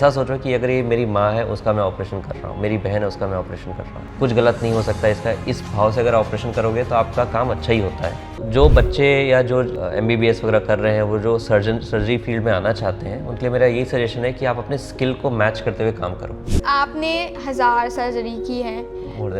ऐसा सोचो कि अगर ये मेरी माँ है, उसका मैं ऑपरेशन कर रहा हूँ, मेरी बहन है, उसका मैं ऑपरेशन कर रहा हूँ, कुछ गलत नहीं हो सकता इसका। इस भाव से अगर ऑपरेशन करोगे तो आपका काम अच्छा ही होता है। जो बच्चे या जो MBBS वगैरह कर रहे हैं, वो जो सर्जरी फील्ड में आना चाहते हैं, उनके लिए मेरा यही सजेशन है कि आप अपने स्किल को मैच करते हुए काम करो। आपने 1000 सर्जरी की है,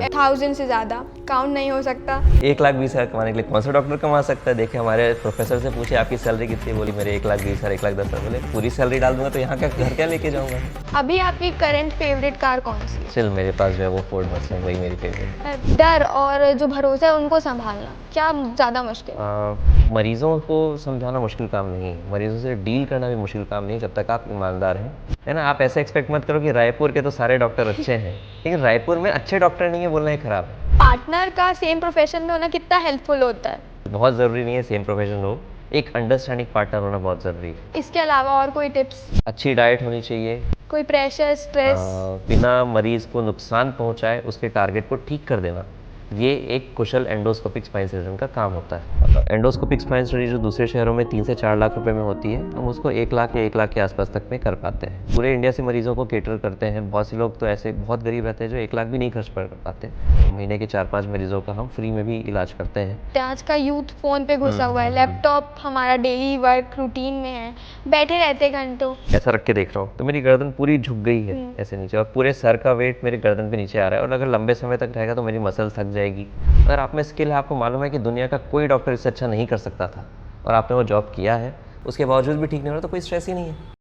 1000 से ज़्यादा काउंट नहीं हो सकता। 1,20,000 कमाने के लिए कौन सा डॉक्टर कमा सकता है? देखिए, हमारे प्रोफेसर से पूछे आपकी सैलरी कितनी, बोली मेरे 1,20,000, 1,10,000। बोले पूरी सैलरी डाल दूंगा तो यहाँ का घर क्या लेके जाऊँगा। अभी आपकी करंट फेवरेट कार कौन सी है? स्टिल मेरे पास जो है वो फोर्ड मस्टैंग, वही मेरी फेवरेट है। डर और जो भरोसा है उनको संभालना क्या ज़्यादा मुश्किल है? मरीजों को समझाना मुश्किल काम नहीं है, मरीजों से डील करना भी मुश्किल काम नहीं है, जब तक आप ईमानदार हैं, है ना। आप ऐसे एक्सपेक्ट मत करो कि रायपुर के तो सारे डॉक्टर अच्छे हैं, लेकिन रायपुर में अच्छे डॉक्टर नहीं है बोलना ही खराब है। पार्टनर का सेम प्रोफेशन में होना कितना हेल्पफुल होता है? बहुत ज़रूरी नहीं है सेम प्रोफेशन हो, एक अंडरस्टैंडिंग पार्टनर होना बहुत ज़रूरी है। इसके अलावा और कोई टिप्स? अच्छी डाइट होनी चाहिए, कोई प्रेशर, स्ट्रेस? बिना मरीज को नुकसान पहुंचाए उसके टारगेट को ठीक कर देना, ये एक कुशल एंडोस्कोपिक स्पाइन सर्जन का काम होता है। एंडोस्कोपिक स्पाइन सर्जरी जो दूसरे शहरों में 3 से 4 लाख रुपए में होती है, हम उसको 1 लाख या 1 लाख के आसपास तक में कर पाते हैं। पूरे इंडिया से मरीजों को केटर करते हैं। बहुत से लोग तो ऐसे बहुत गरीब रहते हैं जो 1 लाख भी नहीं खर्च कर पाते। महीने के 4-5 मरीजों का हम फ्री में भी इलाज करते हैं। आज का यूथ फोन पे घुसा हुआ है, लैपटॉप हमारा डेली वर्क रूटीन में है, बैठे रहते घंटों। ऐसा रख के देख रहा हूँ तो मेरी गर्दन पूरी झुक गई है ऐसे नीचे, और पूरे सर का वेट मेरे गर्दन पे नीचे आ रहा है, और अगर लंबे समय तक रहेगा तो मेरी मसल थक जाएगी। अगर आप में स्किल है, आपको मालूम है कि दुनिया का कोई डॉक्टर इससे अच्छा नहीं कर सकता था, और आपने वो जॉब किया है, उसके बावजूद भी ठीक नहीं हो रहा, तो कोई स्ट्रेस ही नहीं है।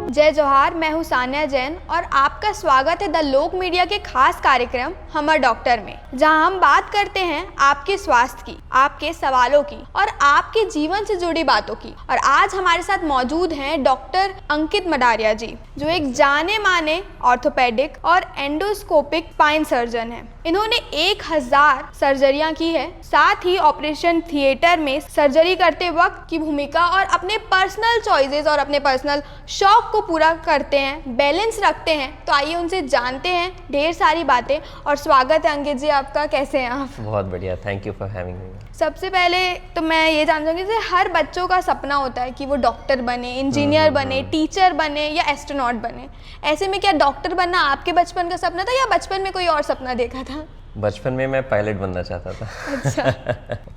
जय जोहार, मैं हूँ सान्या जैन और आपका स्वागत है द लोक मीडिया के खास कार्यक्रम हमर डॉक्टर में, जहां हम बात करते हैं आपके स्वास्थ्य की, आपके सवालों की और आपके जीवन से जुड़ी बातों की। और आज हमारे साथ मौजूद हैं डॉक्टर अंकित मडारिया जी, जो एक जाने माने ऑर्थोपेडिक और एंडोस्कोपिक स्पाइन सर्जन हैं। इन्होंने 1000 सर्जरियां की है, साथ ही ऑपरेशन थिएटर में सर्जरी करते वक्त की भूमिका और अपने पर्सनल चॉइसेस और अपने पर्सनल शौक को पूरा करते हैं, बैलेंस रखते हैं। तो आइए उनसे जानते हैं ढेर सारी बातें। और स्वागत है अंकित जी आपका, कैसे हैं आप? बहुत बढ़िया, thank you for having me. सबसे पहले तो मैं ये जानना चाहूँगी कि हर बच्चों का सपना होता है कि वो डॉक्टर बने, इंजीनियर बने, टीचर बने या एस्ट्रोनॉट बने। ऐसे में क्या डॉक्टर बनना आपके बचपन का सपना था या बचपन में कोई और सपना देखा था? बचपन में मैं पायलट बनना चाहता था। अच्छा।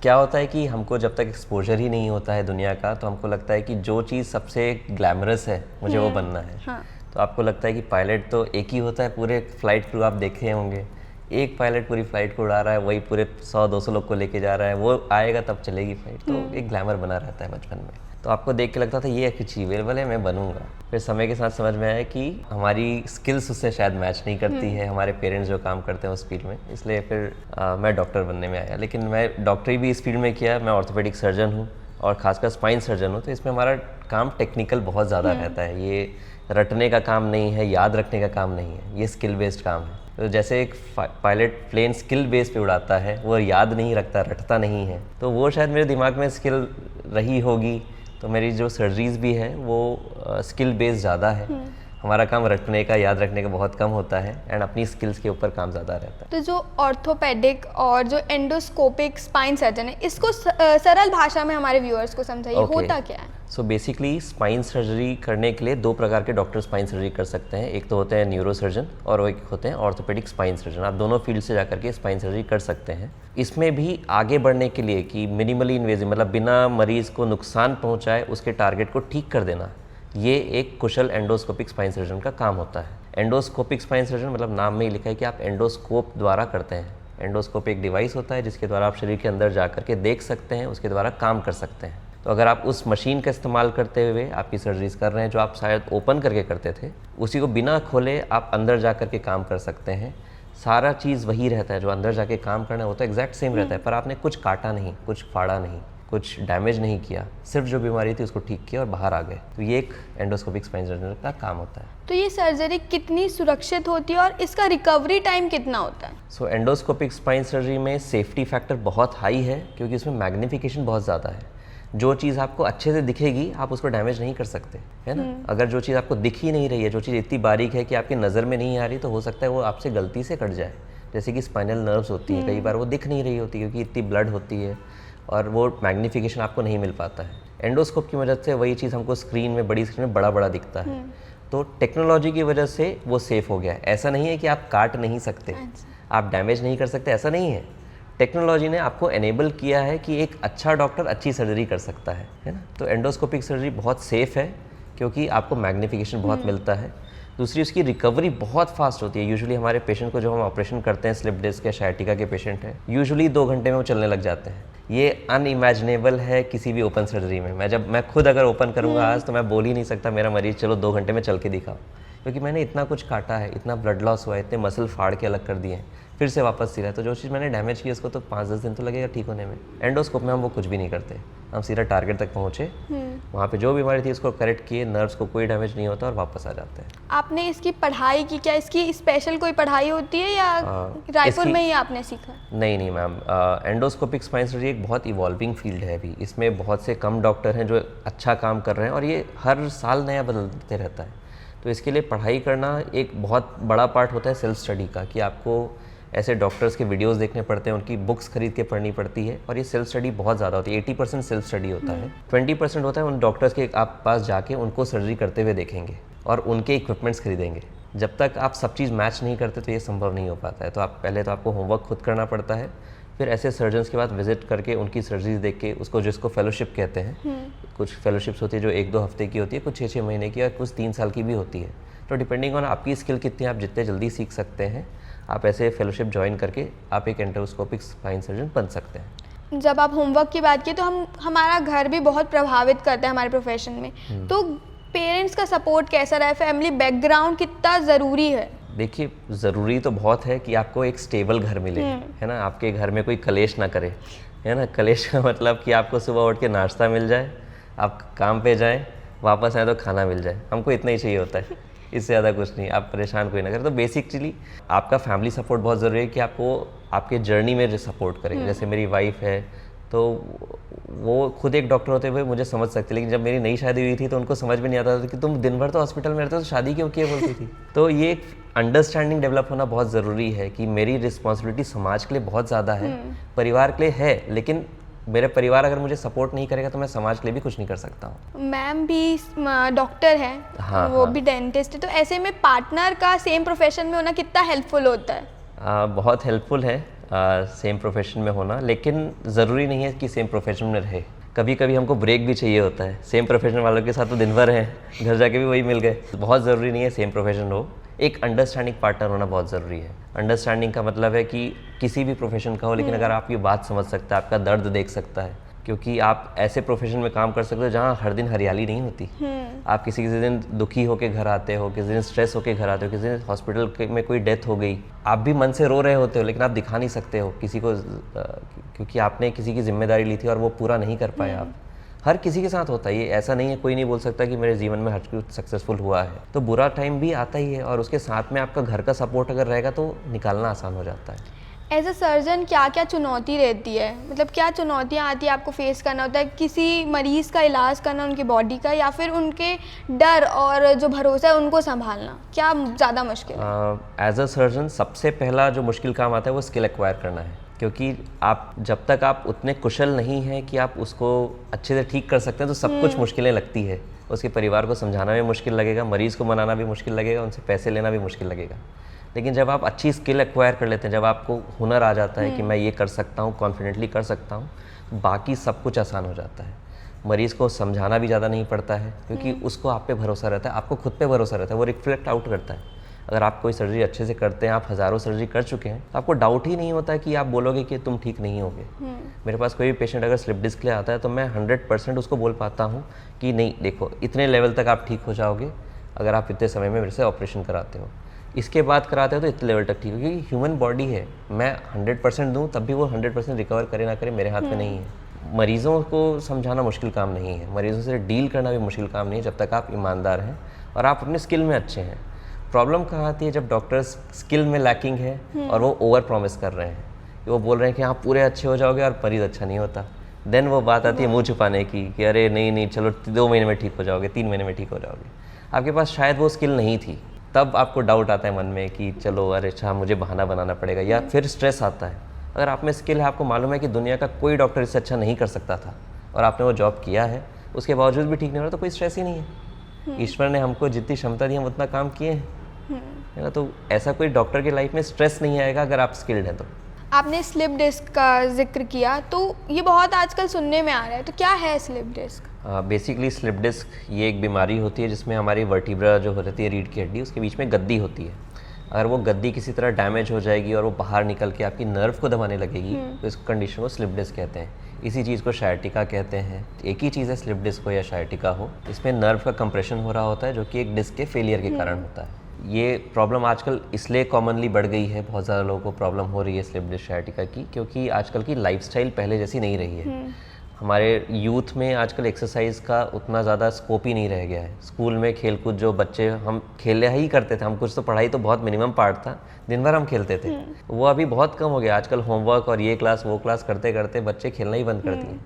क्या होता है कि हमको जब तक एक्सपोजर ही नहीं होता है दुनिया का, तो हमको लगता है कि जो चीज़ सबसे ग्लैमरस है मुझे वो बनना है। हाँ। तो आपको लगता है कि पायलट तो एक ही होता है, पूरे फ्लाइट क्रू आप देखे होंगे, एक पायलट पूरी फ्लाइट को उड़ा रहा है, वही पूरे 100-200 लोग को लेके जा रहा है, वो आएगा तब चलेगी फ्लाइट। तो एक ग्लैमर बना रहता है बचपन में, तो आपको देख के लगता था ये अचीवेबल है, मैं बनूंगा। फिर समय के साथ समझ में आया कि हमारी स्किल्स उससे शायद मैच नहीं करती है, हमारे पेरेंट्स जो काम करते हैं उस फील्ड में, इसलिए फिर मैं डॉक्टर बनने में आया। लेकिन मैं डॉक्टरी भी इस फील्ड में किया, मैं ऑर्थोपेडिक सर्जन हूँ और खासकर स्पाइन सर्जन हूँ, तो इसमें हमारा काम टेक्निकल बहुत ज़्यादा रहता है। ये रटने का काम नहीं है, याद रखने का काम नहीं है, ये स्किल बेस्ड काम है। तो जैसे एक पायलट प्लेन स्किल बेस पे उड़ाता है, वो याद नहीं रखता, रटता नहीं है, तो वो शायद मेरे दिमाग में स्किल रही होगी। तो मेरी जो सर्जरीज भी है वो स्किल बेस्ड ज़्यादा है। हमारा काम रटने का, याद रखने का बहुत कम होता है, एंड अपनी स्किल्स के ऊपर काम ज़्यादा रहता है। तो जो ऑर्थोपेडिक और जो एंडोस्कोपिक स्पाइन सर्जन है, इसको सरल भाषा में हमारे व्यूअर्स को समझाइए, होता क्या है? सो बेसिकली स्पाइन सर्जरी करने के लिए 2 प्रकार के डॉक्टर स्पाइन सर्जरी कर सकते हैं। एक तो होते हैं न्यूरो सर्जन और एक होते हैं ऑर्थोपेडिक स्पाइन सर्जन। आप दोनों फील्ड से जाकर के स्पाइन सर्जरी कर सकते हैं। इसमें भी आगे बढ़ने के लिए कि मिनिमली इन्वेजिव, मतलब बिना मरीज को नुकसान पहुंचाए उसके टारगेट को ठीक कर देना, ये एक कुशल एंडोस्कोपिक स्पाइन सर्जन का काम होता है। एंडोस्कोपिक स्पाइन सर्जन मतलब नाम में ही लिखा है कि आप एंडोस्कोप द्वारा करते हैं। एंडोस्कोप एक डिवाइस होता है जिसके द्वारा आप शरीर के अंदर जा करके देख सकते हैं, उसके द्वारा काम कर सकते हैं। तो अगर आप उस मशीन का इस्तेमाल करते हुए आपकी सर्जरीज कर रहे हैं, जो आप शायद ओपन करके करते थे, उसी को बिना खोले आप अंदर जा करके काम कर सकते हैं। सारा चीज़ वही रहता है, जो अंदर जाके काम करना है वो तो एग्जैक्ट सेम रहता है, पर आपने कुछ काटा नहीं, कुछ फाड़ा नहीं, कुछ डैमेज नहीं किया, सिर्फ जो बीमारी थी उसको ठीक किया और बाहर आ गए। तो ये एक एंडोस्कोपिक स्पाइन सर्जन का काम होता है। तो ये सर्जरी कितनी सुरक्षित होती है और इसका रिकवरी टाइम कितना होता है? सो एंडोस्कोपिक स्पाइन सर्जरी में सेफ्टी फैक्टर बहुत हाई है, क्योंकि इसमें मैग्नीफिकेशन बहुत ज़्यादा है। जो चीज़ आपको अच्छे से दिखेगी आप उसको डैमेज नहीं कर सकते, है ना। अगर जो चीज़ आपको दिख ही नहीं रही है, जो चीज़ इतनी बारीक है कि आपकी नज़र में नहीं आ रही, तो हो सकता है वो आपसे गलती से कट जाए। जैसे कि स्पाइनल नर्व्स होती हैं, कई बार वो दिख नहीं रही होती क्योंकि इतनी ब्लड होती है और वो मैग्नीफिकेशन आपको नहीं मिल पाता है। एंडोस्कोप की मदद से वही चीज़ हमको स्क्रीन में, बड़ी स्क्रीन में बड़ा बड़ा दिखता है। तो टेक्नोलॉजी की वजह से वो सेफ हो गया है। ऐसा नहीं है कि आप काट नहीं सकते, आप डैमेज नहीं कर सकते, ऐसा नहीं है। टेक्नोलॉजी ने आपको एनेबल किया है कि एक अच्छा डॉक्टर अच्छी सर्जरी कर सकता है ना। तो एंडोस्कोपिक सर्जरी बहुत सेफ है क्योंकि आपको मैग्नीफिकेशन बहुत मिलता है। दूसरी, उसकी रिकवरी बहुत फास्ट होती है। यूजुअली हमारे पेशेंट को जो हम ऑपरेशन करते हैं, स्लिप डिस्क या शायटिका के पेशेंट हैं, यूजुअली 2 घंटे में वो चलने लग जाते हैं। ये अनइमेजिनेबल है किसी भी ओपन सर्जरी में। मैं खुद अगर ओपन करूँगा आज तो मैं बोल ही नहीं सकता मेरा मरीज़ चलो 2 घंटे में चल के दिखाओ, क्योंकि मैंने इतना कुछ काटा है, इतना ब्लड लॉस हुआ है, इतने मसल फाड़ के अलग कर दिए हैं, फिर से वापस सीधा। तो जो चीज़ मैंने डैमेज की उसको तो 5-10 दिन तो लगेगा ठीक होने में। एंडोस्कोप में हम वो कुछ भी नहीं करते, हम सीधा टारगेट तक पहुँचे, वहाँ पे जो बीमारी थी उसको करेक्ट किए, नर्व्स को कोई डैमेज नहीं होता और वापस आ जाते हैं। आपने इसकी पढ़ाई की, क्या इसकी स्पेशल कोई पढ़ाई होती है या रायपुर में ही आपने सीखा? नहीं मैम, एंडोस्कोपिक स्पाइन सर्जरी एक बहुत इवॉल्विंग फील्ड है अभी। इसमें बहुत से कम डॉक्टर हैं जो अच्छा काम कर रहे हैं और ये हर साल नया बदलते रहता है। तो इसके लिए पढ़ाई करना एक बहुत बड़ा पार्ट होता है सेल्फ स्टडी का, कि आपको ऐसे डॉक्टर्स के वीडियोस देखने पड़ते हैं, उनकी बुक्स खरीद के पढ़नी पड़ती है। और ये सेल्फ स्टडी बहुत ज़्यादा होती है। 80% सेल्फ स्टडी होता है, 20% होता है उन डॉक्टर्स के आप पास जाके उनको सर्जरी करते हुए देखेंगे और उनके इक्विपमेंट्स खरीदेंगे। जब तक आप सब चीज़ मैच नहीं करते तो ये संभव नहीं हो पाता है। तो आपको होमवर्क खुद करना पड़ता है, फिर ऐसे सर्जन्स के बाद विजिट करके उनकी सर्जरीज देख के, उसको जिसको फेलोशिप कहते हैं, कुछ फेलोशिप्स होती है जो 1-2 हफ्ते की होती है, कुछ 6-6 महीने की और कुछ 3 साल की भी होती है। तो डिपेंडिंग ऑन आपकी स्किल कितनी, आप जितने जल्दी सीख सकते हैं, आप ऐसे फेलोशिप ज्वाइन करके आप एक एंडोस्कोपिक स्पाइन सर्जन बन सकते हैं। जब आप होमवर्क की बात की तो हमारा घर भी बहुत प्रभावित करता है हमारे प्रोफेशन में, तो पेरेंट्स का सपोर्ट कैसा रहा है, फैमिली बैकग्राउंड कितना ज़रूरी है? देखिए, ज़रूरी तो बहुत है कि आपको एक स्टेबल घर मिले, है ना, आपके घर में कोई कलेश ना करे, है ना। कलेश का मतलब कि आपको सुबह उठ के नाश्ता मिल जाए, आप काम पे जाएं, वापस आए तो खाना मिल जाए, हमको इतना ही चाहिए होता है, इससे ज़्यादा कुछ नहीं। आप परेशान कोई ना करें। तो बेसिकली आपका फैमिली सपोर्ट बहुत ज़रूरी है कि आपको आपके जर्नी में सपोर्ट करें। जैसे मेरी वाइफ है तो वो खुद एक डॉक्टर होते हुए मुझे समझ सकती, लेकिन जब मेरी नई शादी हुई थी तो उनको समझ में नहीं आता था कि तुम दिन भर तो हॉस्पिटल में रहते हो तो शादी क्यों किए बोलती थी। तो ये एक अंडरस्टैंडिंग डेवलप होना बहुत ज़रूरी है कि मेरी रिस्पॉन्सिबिलिटी समाज के लिए बहुत ज़्यादा है, परिवार के लिए है, लेकिन मेरे परिवार अगर मुझे सपोर्ट नहीं करेगा तो मैं समाज के लिए भी कुछ नहीं कर सकता हूँ। मैम भी डॉक्टर है, हाँ, वो भी डेंटिस्ट है, तो ऐसे में पार्टनर का सेम प्रोफेशन में होना कितना हेल्पफुल होता है? बहुत हेल्पफुल है सेम प्रोफेशन में होना, लेकिन ज़रूरी नहीं है कि सेम प्रोफेशन में रहे। कभी कभी हमको ब्रेक भी चाहिए होता है। सेम प्रोफेशन वालों के साथ तो दिन भर हैं, घर जाके भी वही मिल गए। बहुत ज़रूरी नहीं है सेम प्रोफेशन हो, एक अंडरस्टैंडिंग पार्टनर होना बहुत ज़रूरी है। अंडरस्टैंडिंग का मतलब है कि किसी भी प्रोफेशन का हो, लेकिन अगर आप ये बात समझ सकता है, आपका दर्द देख सकता है, क्योंकि आप ऐसे प्रोफेशन में काम कर सकते हो जहाँ हर दिन हरियाली नहीं होती। आप किसी दिन दुखी होकर घर आते हो, किसी दिन स्ट्रेस होकर घर आते हो, किसी दिन हॉस्पिटल में कोई डेथ हो गई, आप भी मन से रो रहे होते हो, लेकिन आप दिखा नहीं सकते हो किसी को, क्योंकि आपने किसी की जिम्मेदारी ली थी और वो पूरा नहीं कर पाए आप। हर किसी के साथ होता है ये, ऐसा नहीं है, कोई नहीं बोल सकता कि मेरे जीवन में हर कुछ सक्सेसफुल हुआ है। तो बुरा टाइम भी आता ही है और उसके साथ में आपका घर का सपोर्ट अगर रहेगा तो निकालना आसान हो जाता है। एज अ सर्जन क्या क्या चुनौती रहती है, मतलब क्या चुनौतियाँ आती है आपको फेस करना होता है किसी मरीज़ का इलाज करना, उनकी बॉडी का, या फिर उनके डर और जो भरोसा है उनको संभालना, क्या ज़्यादा मुश्किल है? एज अ सर्जन सबसे पहला जो मुश्किल काम आता है वो स्किल एक्वायर करना है, क्योंकि आप जब तक आप उतने कुशल नहीं हैं कि आप उसको अच्छे से ठीक कर सकते हैं तो सब कुछ मुश्किलें लगती है। उसके परिवार को समझाना भी मुश्किल लगेगा, मरीज़ को मनाना भी मुश्किल लगेगा, उनसे पैसे लेना भी मुश्किल लगेगा। लेकिन जब आप अच्छी स्किल एक्वायर कर लेते हैं, जब आपको हुनर आ जाता है कि मैं ये कर सकता हूँ, कॉन्फिडेंटली कर सकता हूँ, बाकी सब कुछ आसान हो जाता है। मरीज़ को समझाना भी ज़्यादा नहीं पड़ता है, क्योंकि उसको आप पे भरोसा रहता है, आपको खुद पे भरोसा रहता है, वो रिफ्लेक्ट आउट करता है। अगर आप कोई सर्जरी अच्छे से करते हैं, आप हज़ारों सर्जरी कर चुके हैं, तो आपको डाउट ही नहीं होता है कि आप बोलोगे कि तुम ठीक नहीं होगे। मेरे पास कोई भी पेशेंट अगर स्लिप डिस्क ले आता है तो मैं 100% उसको बोल पाता हूँ कि नहीं, देखो इतने लेवल तक आप ठीक हो जाओगे अगर आप इतने समय में मेरे से ऑपरेशन कराते हो, इसके बाद कराते हो तो इतने लेवल तक ठीक हो, क्योंकि ह्यूमन बॉडी है, मैं 100% दूँ तब भी वो 100% रिकवर करे ना करे मेरे हाथ में नहीं है। मरीज़ों को समझाना मुश्किल काम नहीं है, मरीज़ों से डील करना भी मुश्किल काम नहीं है, जब तक आप ईमानदार हैं और आप अपने स्किल में अच्छे हैं। प्रॉब्लम कहाँ आती है? जब डॉक्टर्स स्किल में लैकिंग है और वो ओवर प्रॉमिस कर रहे हैं, कि वो बोल रहे हैं कि आप पूरे अच्छे हो जाओगे और मरीज़ अच्छा नहीं होता। देन वो बात आती है मुंह छुपाने की कि अरे नहीं चलो 2 महीने में ठीक हो जाओगे, 3 महीने में ठीक हो जाओगे। आपके पास शायद वो स्किल नहीं थी, तब आपको डाउट आता है मन में कि चलो अरे अच्छा मुझे बहाना बनाना पड़ेगा, या फिर स्ट्रेस आता है। अगर आप में स्किल है, आपको मालूम है कि दुनिया का कोई डॉक्टर इससे अच्छा नहीं कर सकता था और आपने वो जॉब किया है, उसके बावजूद भी ठीक नहीं हो रहा तो कोई स्ट्रेस ही नहीं है। ईश्वर ने हमको जितनी क्षमता दी हम उतना काम किए हैं, है ना। तो ऐसा कोई डॉक्टर की लाइफ में स्ट्रेस नहीं आएगा अगर आप स्किल्ड हैं तो। आपने स्लिप डिस्क का जिक्र किया, तो ये बहुत आजकल सुनने में आ रहा है, तो क्या है slip disc? Basically slip disc ये एक बीमारी होती है जिसमें हमारी वर्टिब्रा जो रहती है रीढ़ की हड्डी, उसके बीच में गद्दी होती है। अगर वो गद्दी किसी तरह डैमेज हो जाएगी और वो बाहर निकल के आपकी नर्व को दबाने लगेगी तो इस कंडीशन को स्लिप डिस्क कहते हैं। इसी चीज़ को शायटिका कहते हैं। एक ही चीज़ है, स्लिप डिस्क हो या शायटिका हो, इसमें नर्व का कंप्रेशन हो रहा होता है जो कि एक डिस्क के फेलियर के कारण होता है। ये प्रॉब्लम आजकल इसलिए कॉमनली बढ़ गई है, बहुत ज़्यादा लोगों को प्रॉब्लम हो रही है स्लिप डिस्क शायटिका की, क्योंकि आजकल की लाइफस्टाइल पहले जैसी नहीं रही है। हमारे यूथ में आजकल एक्सरसाइज का उतना ज़्यादा स्कोप ही नहीं रह गया है। स्कूल में खेलकूद जो बच्चे हम खेले ही करते थे, हम कुछ तो पढ़ाई तो बहुत मिनिमम पार्ट था, दिन भर हम खेलते थे, वो अभी बहुत कम हो गया। आजकल होमवर्क और ये क्लास वो क्लास करते करते बच्चे खेलना ही बंद कर दिए।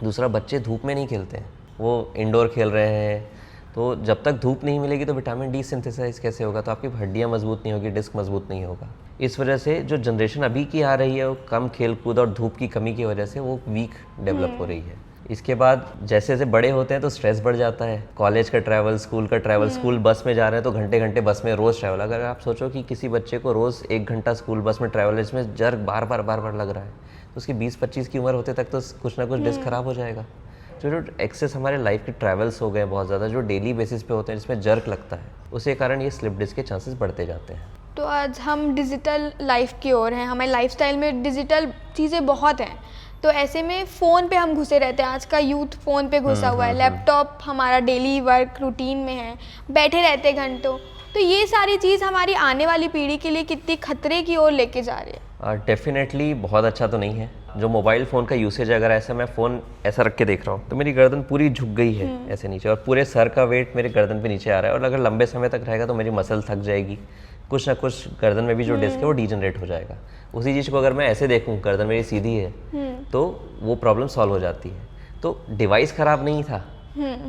दूसरा, बच्चे धूप में नहीं खेलते हैं, वो इंडोर खेल रहे हैं। तो जब तक धूप नहीं मिलेगी तो विटामिन डी सिंथेसाइज कैसे होगा, तो आपकी हड्डियाँ मजबूत नहीं होगी, डिस्क मजबूत नहीं होगा। इस वजह से जो जनरेशन अभी की आ रही है वो कम खेल कूद और धूप की कमी की वजह से वो वीक डेवलप हो रही है। इसके बाद जैसे जैसे बड़े होते हैं तो स्ट्रेस बढ़ जाता है। कॉलेज का ट्रैवल, स्कूल का ट्रैवल, स्कूल बस में जा रहे हैं तो घंटे घंटे बस में रोज़ ट्रैवल। अगर आप सोचो कि किसी बच्चे को रोज़ 1 घंटा स्कूल बस में ट्रैवल, इसमें जर्क बार बार लग रहा है, तो उसकी 20-25 की उम्र होते तक तो कुछ ना कुछ डिस्क खराब हो जाएगा। जो एक्सेस हमारे लाइफ के ट्रैवल्स हो गए बहुत ज़्यादा, जो डेली बेसिस पे होते हैं जिसमें जर्क लगता है, उसके कारण ये स्लिप डिस्क के चांसेस बढ़ते जाते हैं। तो आज हम डिजिटल लाइफ की ओर हैं, हमारे लाइफस्टाइल में डिजिटल चीज़ें बहुत हैं, तो ऐसे में फ़ोन पे हम घुसे रहते हैं। आज का यूथ फ़ोन पे घुसा हुआ है, लैपटॉप हमारा डेली वर्क रूटीन में है, बैठे रहते घंटों। तो ये सारी चीज़ हमारी आने वाली पीढ़ी के लिए कितनी खतरे की ओर लेके जा रही है? डेफिनेटली बहुत अच्छा तो नहीं है। जो मोबाइल फ़ोन का यूसेज, अगर ऐसा मैं फ़ोन ऐसा रख के देख रहा हूँ तो मेरी गर्दन पूरी झुक गई है ऐसे नीचे, और पूरे सर का वेट मेरे गर्दन पे नीचे आ रहा है, और अगर लंबे समय तक रहेगा तो मेरी मसल थक जाएगी, कुछ ना कुछ गर्दन में भी जो डिस्क है वो डीजनरेट हो जाएगा। उसी चीज़ को अगर मैं ऐसे देखूँ, गर्दन मेरी सीधी है, तो वो प्रॉब्लम सॉल्व हो जाती है। तो डिवाइस ख़राब नहीं था,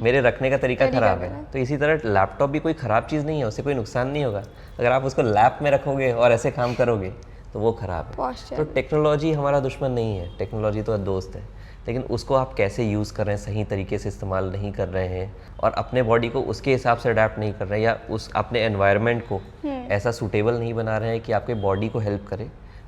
मेरे रखने का तरीका ख़राब है। तो इसी तरह लैपटॉप भी कोई ख़राब चीज़ नहीं है, उससे कोई नुकसान नहीं होगा। अगर आप उसको लैप में रखोगे और ऐसे काम करोगे तो वो ख़राब है। तो टेक्नोलॉजी हमारा दुश्मन नहीं है, टेक्नोलॉजी तो दोस्त है, लेकिन उसको आप कैसे यूज़ कर रहे हैं, सही तरीके से इस्तेमाल नहीं कर रहे हैं और अपने बॉडी को उसके हिसाब से अडेप्ट नहीं कर रहे हैं, या उस अपने एनवायरनमेंट को ऐसा सूटेबल नहीं बना रहे हैं कि आपके बॉडी को हेल्प करे,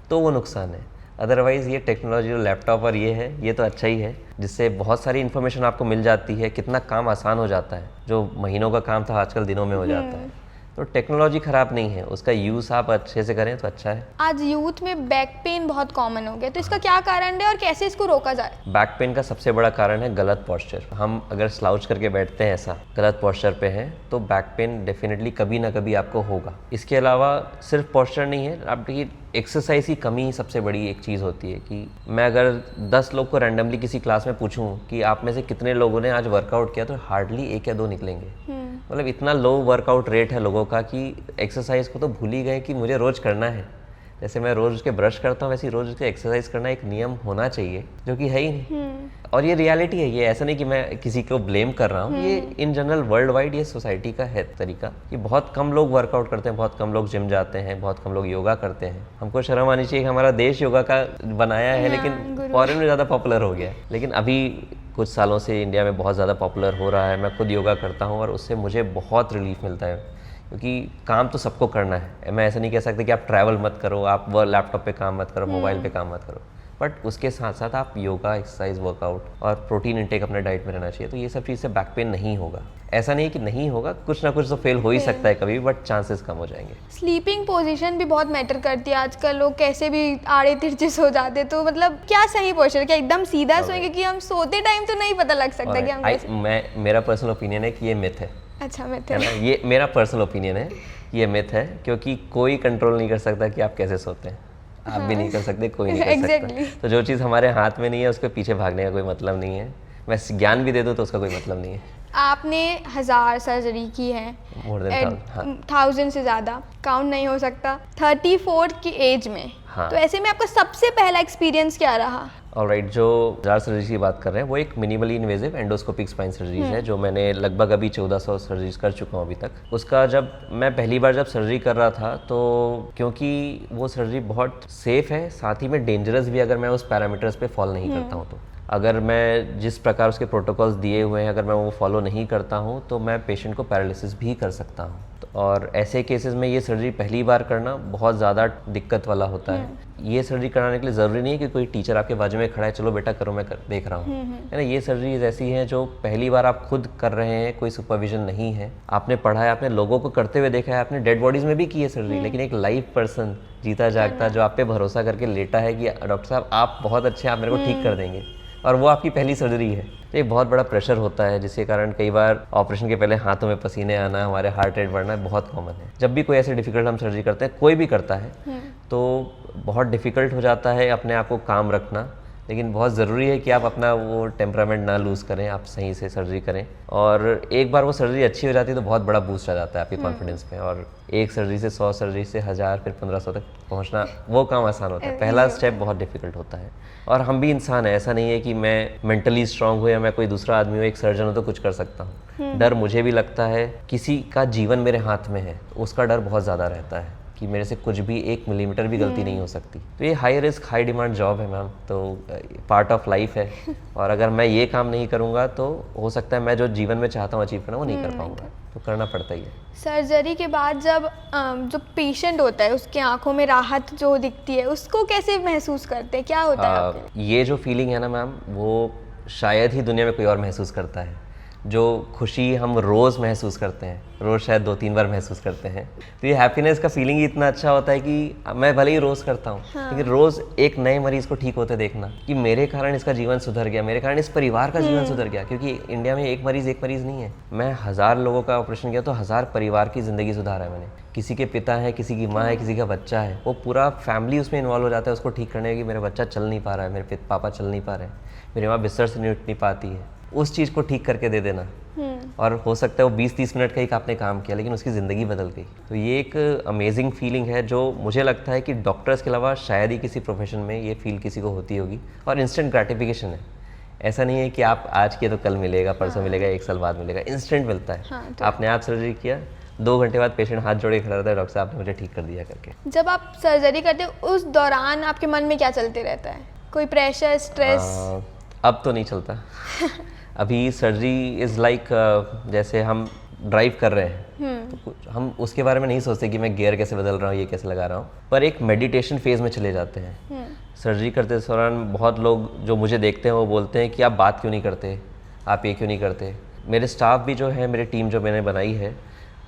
तो वो नुकसान है। अदरवाइज़ ये टेक्नोलॉजी जो लैपटॉप और ये है, ये तो अच्छा ही है, जिससे बहुत सारी इन्फॉर्मेशन आपको मिल जाती है, कितना काम आसान हो जाता है। जो महीनों का काम था आजकल दिनों में हो जाता है। तो टेक्नोलॉजी ख़राब नहीं है, उसका यूज़ आप अच्छे से करें तो अच्छा है। आज यूथ में बैक पेन बहुत कॉमन हो गया, तो इसका क्या कारण है और कैसे इसको रोका जाए? बैक पेन का सबसे बड़ा कारण है गलत पोस्चर। हम अगर स्लाउच करके बैठते हैं, ऐसा गलत पोस्चर पे हैं, तो बैक पेन डेफिनेटली कभी ना कभी आपको होगा। इसके अलावा सिर्फ पोस्चर नहीं है, आपकी एक्सरसाइज की कमी सबसे बड़ी एक चीज़ होती है। कि मैं अगर 10 लोग को रैंडमली किसी क्लास में पूछूं कि आप में से कितने लोगों ने आज वर्कआउट किया, तो हार्डली 1 या 2 निकलेंगे। मतलब इतना लो वर्कआउट रेट है लोगों का कि एक्सरसाइज को तो भूल ही गए कि मुझे रोज़ करना है। जैसे मैं रोज़ उसके ब्रश करता हूँ, वैसे ही रोज़ उसके एक्सरसाइज करना एक नियम होना चाहिए, जो कि है ही नहीं। और ये रियलिटी है, ये ऐसा नहीं कि मैं किसी को ब्लेम कर रहा हूँ, ये इन जनरल वर्ल्ड वाइड ये सोसाइटी का है तरीका कि बहुत कम लोग वर्कआउट करते हैं, बहुत कम लोग जिम जाते हैं, बहुत कम लोग योगा करते हैं। हमको शर्म आनी चाहिए कि हमारा देश योगा का बनाया है, लेकिन फॉरेन में ज़्यादा पॉपुलर हो गया है। लेकिन अभी कुछ सालों से इंडिया में बहुत ज़्यादा पॉपुलर हो रहा है। मैं खुद योगा करता हूँ और उससे मुझे बहुत रिलीफ मिलता है, क्योंकि काम तो सबको करना है। मैं ऐसा नहीं कह सकता कि आप ट्रैवल मत करो, आप वो लैपटॉप पे काम मत करो, मोबाइल पे काम मत करो, बट उसके साथ साथ आप योगा, एक्सरसाइज, वर्कआउट और प्रोटीन इंटेक अपने डाइट में रहना चाहिए। तो ये सब चीज़ से बैक पेन नहीं होगा। ऐसा नहीं है कि नहीं होगा, कुछ ना कुछ तो फेल हो ही सकता है कभी, बट चांसेस कम हो जाएंगे। स्लीपिंग पोजीशन भी बहुत मैटर करती है। आजकल लोग कैसे भी आड़े तिरछे सो जाते, तो मतलब क्या सही पोस्चर, क्या एकदम सीधा सोएंगे? क्योंकि हम सोते टाइम तो नहीं पता लग सकता कि हम कैसे। मेरा पर्सनल ओपिनियन है कि ये मिथ है। अच्छा, मिथ है ना, ये मेरा पर्सनल ओपिनियन है, ये मिथ है, क्योंकि कोई कंट्रोल नहीं कर सकता कि आप कैसे सोते हैं। आप भी नहीं कर सकते, कोई नहीं कर सकता। तो जो चीज़ हमारे हाथ में नहीं है उसके पीछे भागने का कोई मतलब नहीं है। मैं ज्ञान भी दे दूँ तो उसका कोई मतलब नहीं है। आपने 1000 सर्जरी की है, मोर देन 1000 से ज़्यादा, काउंट नहीं हो सकता, 34 की एज में। हाँ। तो ऐसे में आपका सबसे पहला एक्सपीरियंस क्या रहा? ऑलराइट, जो 1000 सर्जरी की बात कर रहे हैं वो एक minimally invasive endoscopic spine surgery है, जो मैंने लगभग अभी 1400 सर्जरीज कर चुका हूँ अभी तक। उसका जब मैं पहली बार जब सर्जरी कर रहा था, तो क्योंकि वो सर्जरी बहुत सेफ है, साथ ही में डेंजरस भी अगर मैं उस पैरामीटर्स पे फॉलो नहीं करता हूँ तो। अगर मैं जिस प्रकार उसके प्रोटोकॉल्स दिए हुए हैं अगर मैं वो फॉलो नहीं करता हूँ तो मैं पेशेंट को पैरालिसिस भी कर सकता हूँ। और ऐसे केसेस में ये सर्जरी पहली बार करना बहुत ज़्यादा दिक्कत वाला होता है। ये सर्जरी कराने के लिए ज़रूरी नहीं है कि कोई टीचर आपके बाजू में खड़ा है, चलो बेटा करो, मैं देख रहा हूँ, है ना। ये सर्जरीज ऐसी हैं जो पहली बार आप खुद कर रहे हैं, कोई सुपरविजन नहीं है, आपने पढ़ा है, आपने लोगों को करते हुए देखा है, आपने डेड बॉडीज़ में भी की है सर्जरी, लेकिन एक लाइव पर्सन जीता जागता जो आप पे भरोसा करके लेटा है कि डॉक्टर साहब आप बहुत अच्छे हैं, आप मेरे को ठीक कर देंगे, और वो आपकी पहली सर्जरी है। तो एक बहुत बड़ा प्रेशर होता है जिसके कारण कई बार ऑपरेशन के पहले हाथों में पसीने आना, हमारे हार्ट रेट बढ़ना बहुत कॉमन है। जब भी कोई ऐसे डिफिकल्ट हम सर्जरी करते हैं, कोई भी करता है, तो बहुत डिफ़िकल्ट हो जाता है अपने आप को काम रखना, लेकिन बहुत ज़रूरी है कि आप अपना वो टेम्परामेंट ना लूज़ करें, आप सही से सर्जरी करें। और एक बार वो सर्जरी अच्छी हो जाती है तो बहुत बड़ा बूस्ट आ जाता है आपके कॉन्फिडेंस में, और एक सर्जरी से 100 सर्जरी से 1000 फिर 1500 तक पहुंचना वो काम आसान होता है। पहला स्टेप बहुत डिफिकल्ट होता है। और हम भी इंसान हैं, ऐसा नहीं है कि मैं मेंटली स्ट्रांग हूँ या मैं कोई दूसरा आदमी हूँ, एक सर्जन हूँ तो कुछ कर सकता हूँ। डर मुझे भी लगता है, किसी का जीवन मेरे हाथ में है उसका डर बहुत ज़्यादा रहता है कि मेरे से कुछ भी 1 मिलीमीटर भी गलती नहीं हो सकती। तो ये high risk high demand job है मैम, तो पार्ट ऑफ लाइफ है। और अगर मैं ये काम नहीं करूँगा तो हो सकता है मैं जो जीवन में चाहता हूँ अचीव करना वो नहीं कर पाऊँगा, तो करना पड़ता ही है। सर्जरी के बाद जब जो पेशेंट होता है उसके आंखों में राहत जो दिखती है उसको कैसे महसूस करते हैं, क्या होता है आपके लिए? ये जो फीलिंग है ना मैम, वो शायद ही दुनिया में कोई और महसूस करता है। जो खुशी हम रोज़ महसूस करते हैं, रोज़ शायद 2-3 बार महसूस करते हैं, तो ये हैप्पीनेस का फीलिंग ही इतना अच्छा होता है कि मैं भले ही रोज़ करता हूँ, लेकिन रोज़ एक नए मरीज़ को ठीक होते देखना कि मेरे कारण इसका जीवन सुधर गया, मेरे कारण इस परिवार का जीवन सुधर गया। क्योंकि इंडिया में एक मरीज़ नहीं है, मैं 1000 लोगों का ऑपरेशन किया तो 1000 परिवार की ज़िंदगी सुधारा है मैंने। किसी के पिता है, किसी की माँ है, किसी का बच्चा है, वो पूरा फैमिली उसमें इन्वॉल्व हो जाता है उसको ठीक करने की। मेरा बच्चा चल नहीं पा रहा है, मेरे पापा चल नहीं पा रहे हैं, मेरी माँ बिस्तर से नहीं उठ नहीं पाती है, उस चीज़ को ठीक करके दे देना। और हो सकता है वो 20-30 मिनट का ही आपने काम किया लेकिन उसकी ज़िंदगी बदल गई। तो ये एक अमेजिंग फीलिंग है जो मुझे लगता है कि डॉक्टर्स के अलावा शायद ही किसी प्रोफेशन में ये फील किसी को होती होगी। और इंस्टेंट ग्रेटिफिकेशन है, ऐसा नहीं है कि आप आज किए तो कल मिलेगा, परसों मिलेगा, 1 साल बाद मिलेगा, इंस्टेंट मिलता है। आपने आज सर्जरी किया, 2 घंटे बाद पेशेंट हाथ जोड़े खड़ा रहता है, डॉक्टर साहब आपने मुझे ठीक कर दिया करके। जब आप सर्जरी करते हो उस दौरान आपके मन में क्या चलते रहता है? कोई प्रेशर, स्ट्रेस? अब तो नहीं चलता। अभी सर्जरी इज़ लाइक जैसे हम ड्राइव कर रहे हैं तो हम उसके बारे में नहीं सोचते कि मैं गियर कैसे बदल रहा हूँ, ये कैसे लगा रहा हूँ, पर एक मेडिटेशन फेज़ में चले जाते हैं। सर्जरी करते दौरान बहुत लोग जो मुझे देखते हैं वो बोलते हैं कि आप बात क्यों नहीं करते, आप ये क्यों नहीं करते। मेरे स्टाफ भी जो है, मेरी टीम जो मैंने बनाई है,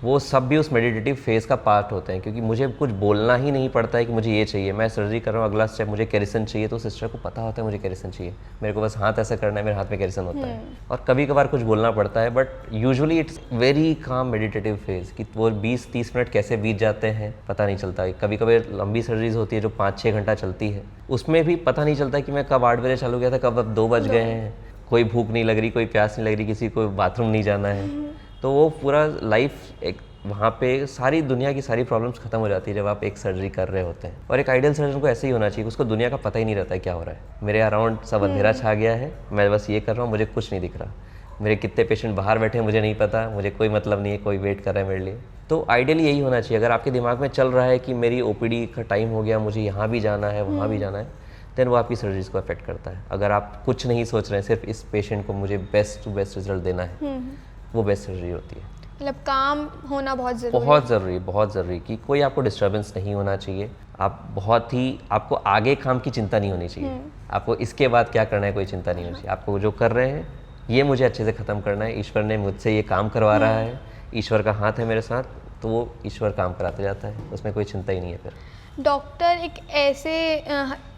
वो सब भी उस मेडिटेटिव फेज़ का पार्ट होते हैं। क्योंकि मुझे कुछ बोलना ही नहीं पड़ता है कि मुझे ये चाहिए, मैं सर्जरी कर रहा हूँ, अगला स्टेप मुझे केरिसन चाहिए, तो सिस्टर को पता होता है मुझे केरिसन चाहिए, मेरे को बस हाथ ऐसा करना है, मेरे हाथ में केरिसन होता है। और कभी कभार कुछ बोलना पड़ता है, but usually it's very calm meditative phase कि वो 20-30 मिनट कैसे बीत जाते हैं पता नहीं चलता। कभी कभी लंबी सर्जरीज होती है जो 5-6 घंटा चलती है, उसमें भी पता नहीं चलता कि मैं कब 8 बजे चालू किया था, कब अब 2 बज गए हैं, कोई भूख नहीं लग रही, कोई प्यास नहीं लग रही, किसी को बाथरूम नहीं जाना है। तो वो पूरा लाइफ एक वहाँ पे सारी दुनिया की सारी प्रॉब्लम्स खत्म हो जाती है जब आप एक सर्जरी कर रहे होते हैं। और एक आइडियल सर्जन को ऐसे ही होना चाहिए, उसको दुनिया का पता ही नहीं रहता है क्या हो रहा है। मेरे अराउंड सब अंधेरा छा गया है, मैं बस ये कर रहा हूँ, मुझे कुछ नहीं दिख रहा, मेरे कितने पेशेंट बाहर बैठे हैं मुझे नहीं पता, मुझे कोई मतलब नहीं है, कोई वेट कर रहा है मेरे लिए। तो आइडियली यही होना चाहिए। अगर आपके दिमाग में चल रहा है कि मेरी OPD का टाइम हो गया, मुझे यहाँ भी जाना है, वहाँ भी जाना है, देन वो आपकी सर्जरीज को अफेक्ट करता है। अगर आप कुछ नहीं सोच रहे हैं, सिर्फ इस पेशेंट को मुझे बेस्ट टू बेस्ट रिजल्ट देना है, वो बेस्ट सर्जरी होती है। मतलब काम होना बहुत ज़रूरी है। बहुत ज़रूरी कि कोई आपको डिस्टर्बेंस नहीं होना चाहिए। आपको आगे काम की चिंता नहीं होनी चाहिए, आपको इसके बाद क्या करना है कोई चिंता नहीं होनी चाहिए। आपको जो कर रहे हैं ये मुझे अच्छे से ख़त्म करना है, ईश्वर ने मुझसे ये काम करवा रहा है, ईश्वर का हाथ है मेरे साथ, तो वो ईश्वर काम कराते जाता है, उसमें कोई चिंता ही नहीं है। फिर डॉक्टर एक ऐसे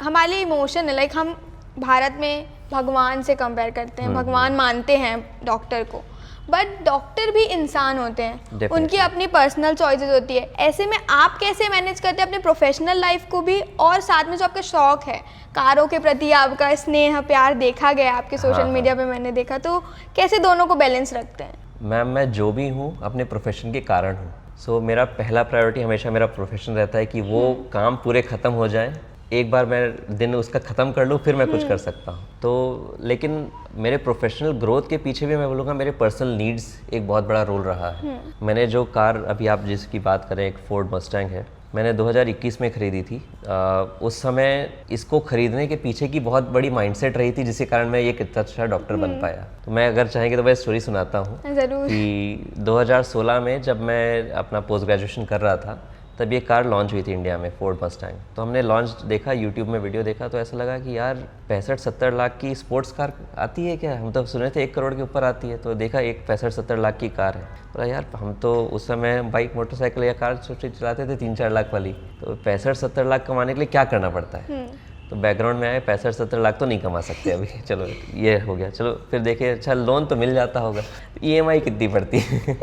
हमारे लिए इमोशन है, लाइक हम भारत में भगवान से कंपेयर करते हैं, भगवान मानते हैं डॉक्टर को, बट डॉक्टर भी इंसान होते हैं, उनकी अपनी पर्सनल चॉइसेस होती है। ऐसे में आप कैसे मैनेज करते हैं अपने प्रोफेशनल लाइफ को भी, और साथ में जो आपका शौक है, कारों के प्रति आपका स्नेह प्यार देखा गया आपके सोशल मीडिया पे मैंने देखा, तो कैसे दोनों को बैलेंस रखते हैं? मैम, मैं जो भी हूँ अपने प्रोफेशन के कारण हूँ। सो मेरा पहला प्रायोरिटी हमेशा मेरा प्रोफेशन रहता है कि वो काम पूरे ख़त्म हो जाए, एक बार मैं दिन उसका ख़त्म कर लूँ फिर मैं कुछ कर सकता हूँ। तो लेकिन मेरे प्रोफेशनल ग्रोथ के पीछे भी मैं बोलूँगा मेरे पर्सनल नीड्स एक बहुत बड़ा रोल रहा है। मैंने जो कार, अभी आप जिसकी बात करें, एक फोर्ड मस्टैंग है, मैंने 2021 में ख़रीदी थी। उस समय इसको ख़रीदने के पीछे की बहुत बड़ी माइंडसेट रही थी, जिसके कारण मैं ये कितना अच्छा डॉक्टर बन पाया। तो मैं अगर चाहेंगे तो मैं स्टोरी सुनाता हूँ। ज़रूर। कि 2016 में जब मैं अपना पोस्ट ग्रेजुएशन कर रहा था, तब ये कार लॉन्च हुई थी इंडिया में, फोर्ड मस्टैंग। तो हमने लॉन्च देखा, यूट्यूब में वीडियो देखा, तो ऐसा लगा कि यार 65-70 लाख की स्पोर्ट्स कार आती है क्या? हम तो सुने थे 1 करोड़ के ऊपर आती है। तो देखा एक 65-70 लाख की कार है। बोला यार हम तो उस समय बाइक, मोटरसाइकिल या कार चलाते थे 3-4 लाख वाली। तो 65-70 लाख कमाने के लिए क्या करना पड़ता है? तो बैकग्राउंड में आए 65-70 लाख तो नहीं कमा सकते अभी। चलो ये हो गया। चलो फिर देखे, अच्छा लोन तो मिल जाता होगा। EMI कितनी पड़ती है?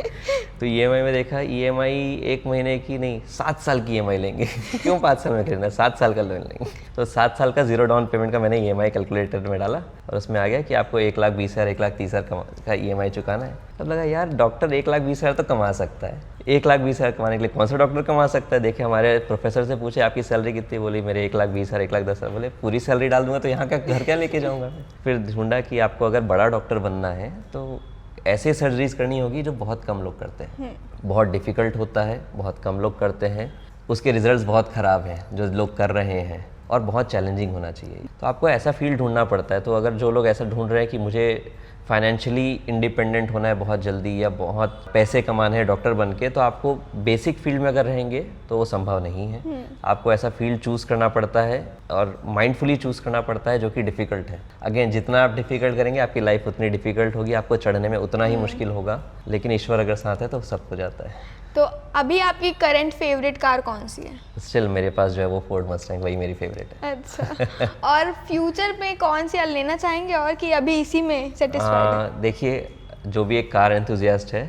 तो EMI में देखा, EMI 1 महीने की नहीं, 7 साल की EMI लेंगे। क्यों 5 साल में खरीदना, 7 साल का लोन लेंगे। तो 7 साल का 0 डाउन पेमेंट का मैंने EMI कैलकुलेटर में डाला और उसमें आ गया कि आपको 1,20,000 1,30,000 का EMI चुकाना है। तब लगा यार डॉक्टर 1,20,000 तो कमा सकता है। 1,20,000 कमाने के लिए कौन सा डॉक्टर कमा सकता है? देखे हमारे प्रोफेसर से पूछे आपकी सैलरी कितनी? बोली मेरे 1,20,000 1,10,000। बोले पूरी सैलरी डाल दूंगा तो यहाँ का घर क्या लेके जाऊँगा मैं? फिर ढूंढा कि आपको अगर बड़ा डॉक्टर बनना है तो ऐसे सर्जरीज करनी होगी जो बहुत कम लोग करते हैं। बहुत डिफ़िकल्ट होता है, बहुत कम लोग करते हैं, उसके रिजल्ट्स बहुत ख़राब हैं जो लोग कर रहे हैं, और बहुत चैलेंजिंग होना चाहिए। तो आपको ऐसा फील्ड ढूंढना पड़ता है। तो अगर जो लोग ऐसा ढूंढ रहे हैं कि मुझे फाइनेंशियली इंडिपेंडेंट होना है बहुत जल्दी, या बहुत पैसे कमाने हैं डॉक्टर बन के, तो आपको बेसिक फील्ड में अगर रहेंगे तो वो संभव नहीं है। आपको ऐसा फील्ड चूज़ करना पड़ता है और माइंडफुली चूज़ करना पड़ता है, जो कि डिफ़िकल्ट है। अगेन जितना आप डिफ़िकल्ट करेंगे आपकी लाइफ उतनी डिफ़िकल्ट होगी, आपको चढ़ने में उतना ही मुश्किल होगा, लेकिन ईश्वर अगर साथ है तो सब हो जाता है। तो अभी आपकी करंट फेवरेट कार कौन सी है? स्टिल मेरे पास जो है वो फोर्ड मस्टैंग, वही मेरी फेवरेट है। अच्छा। और फ्यूचर में कौन सी लेना चाहेंगे, और कि अभी इसी में सेटिस्फाइड है? देखिए, जो भी एक कार एंथुजियास्ट है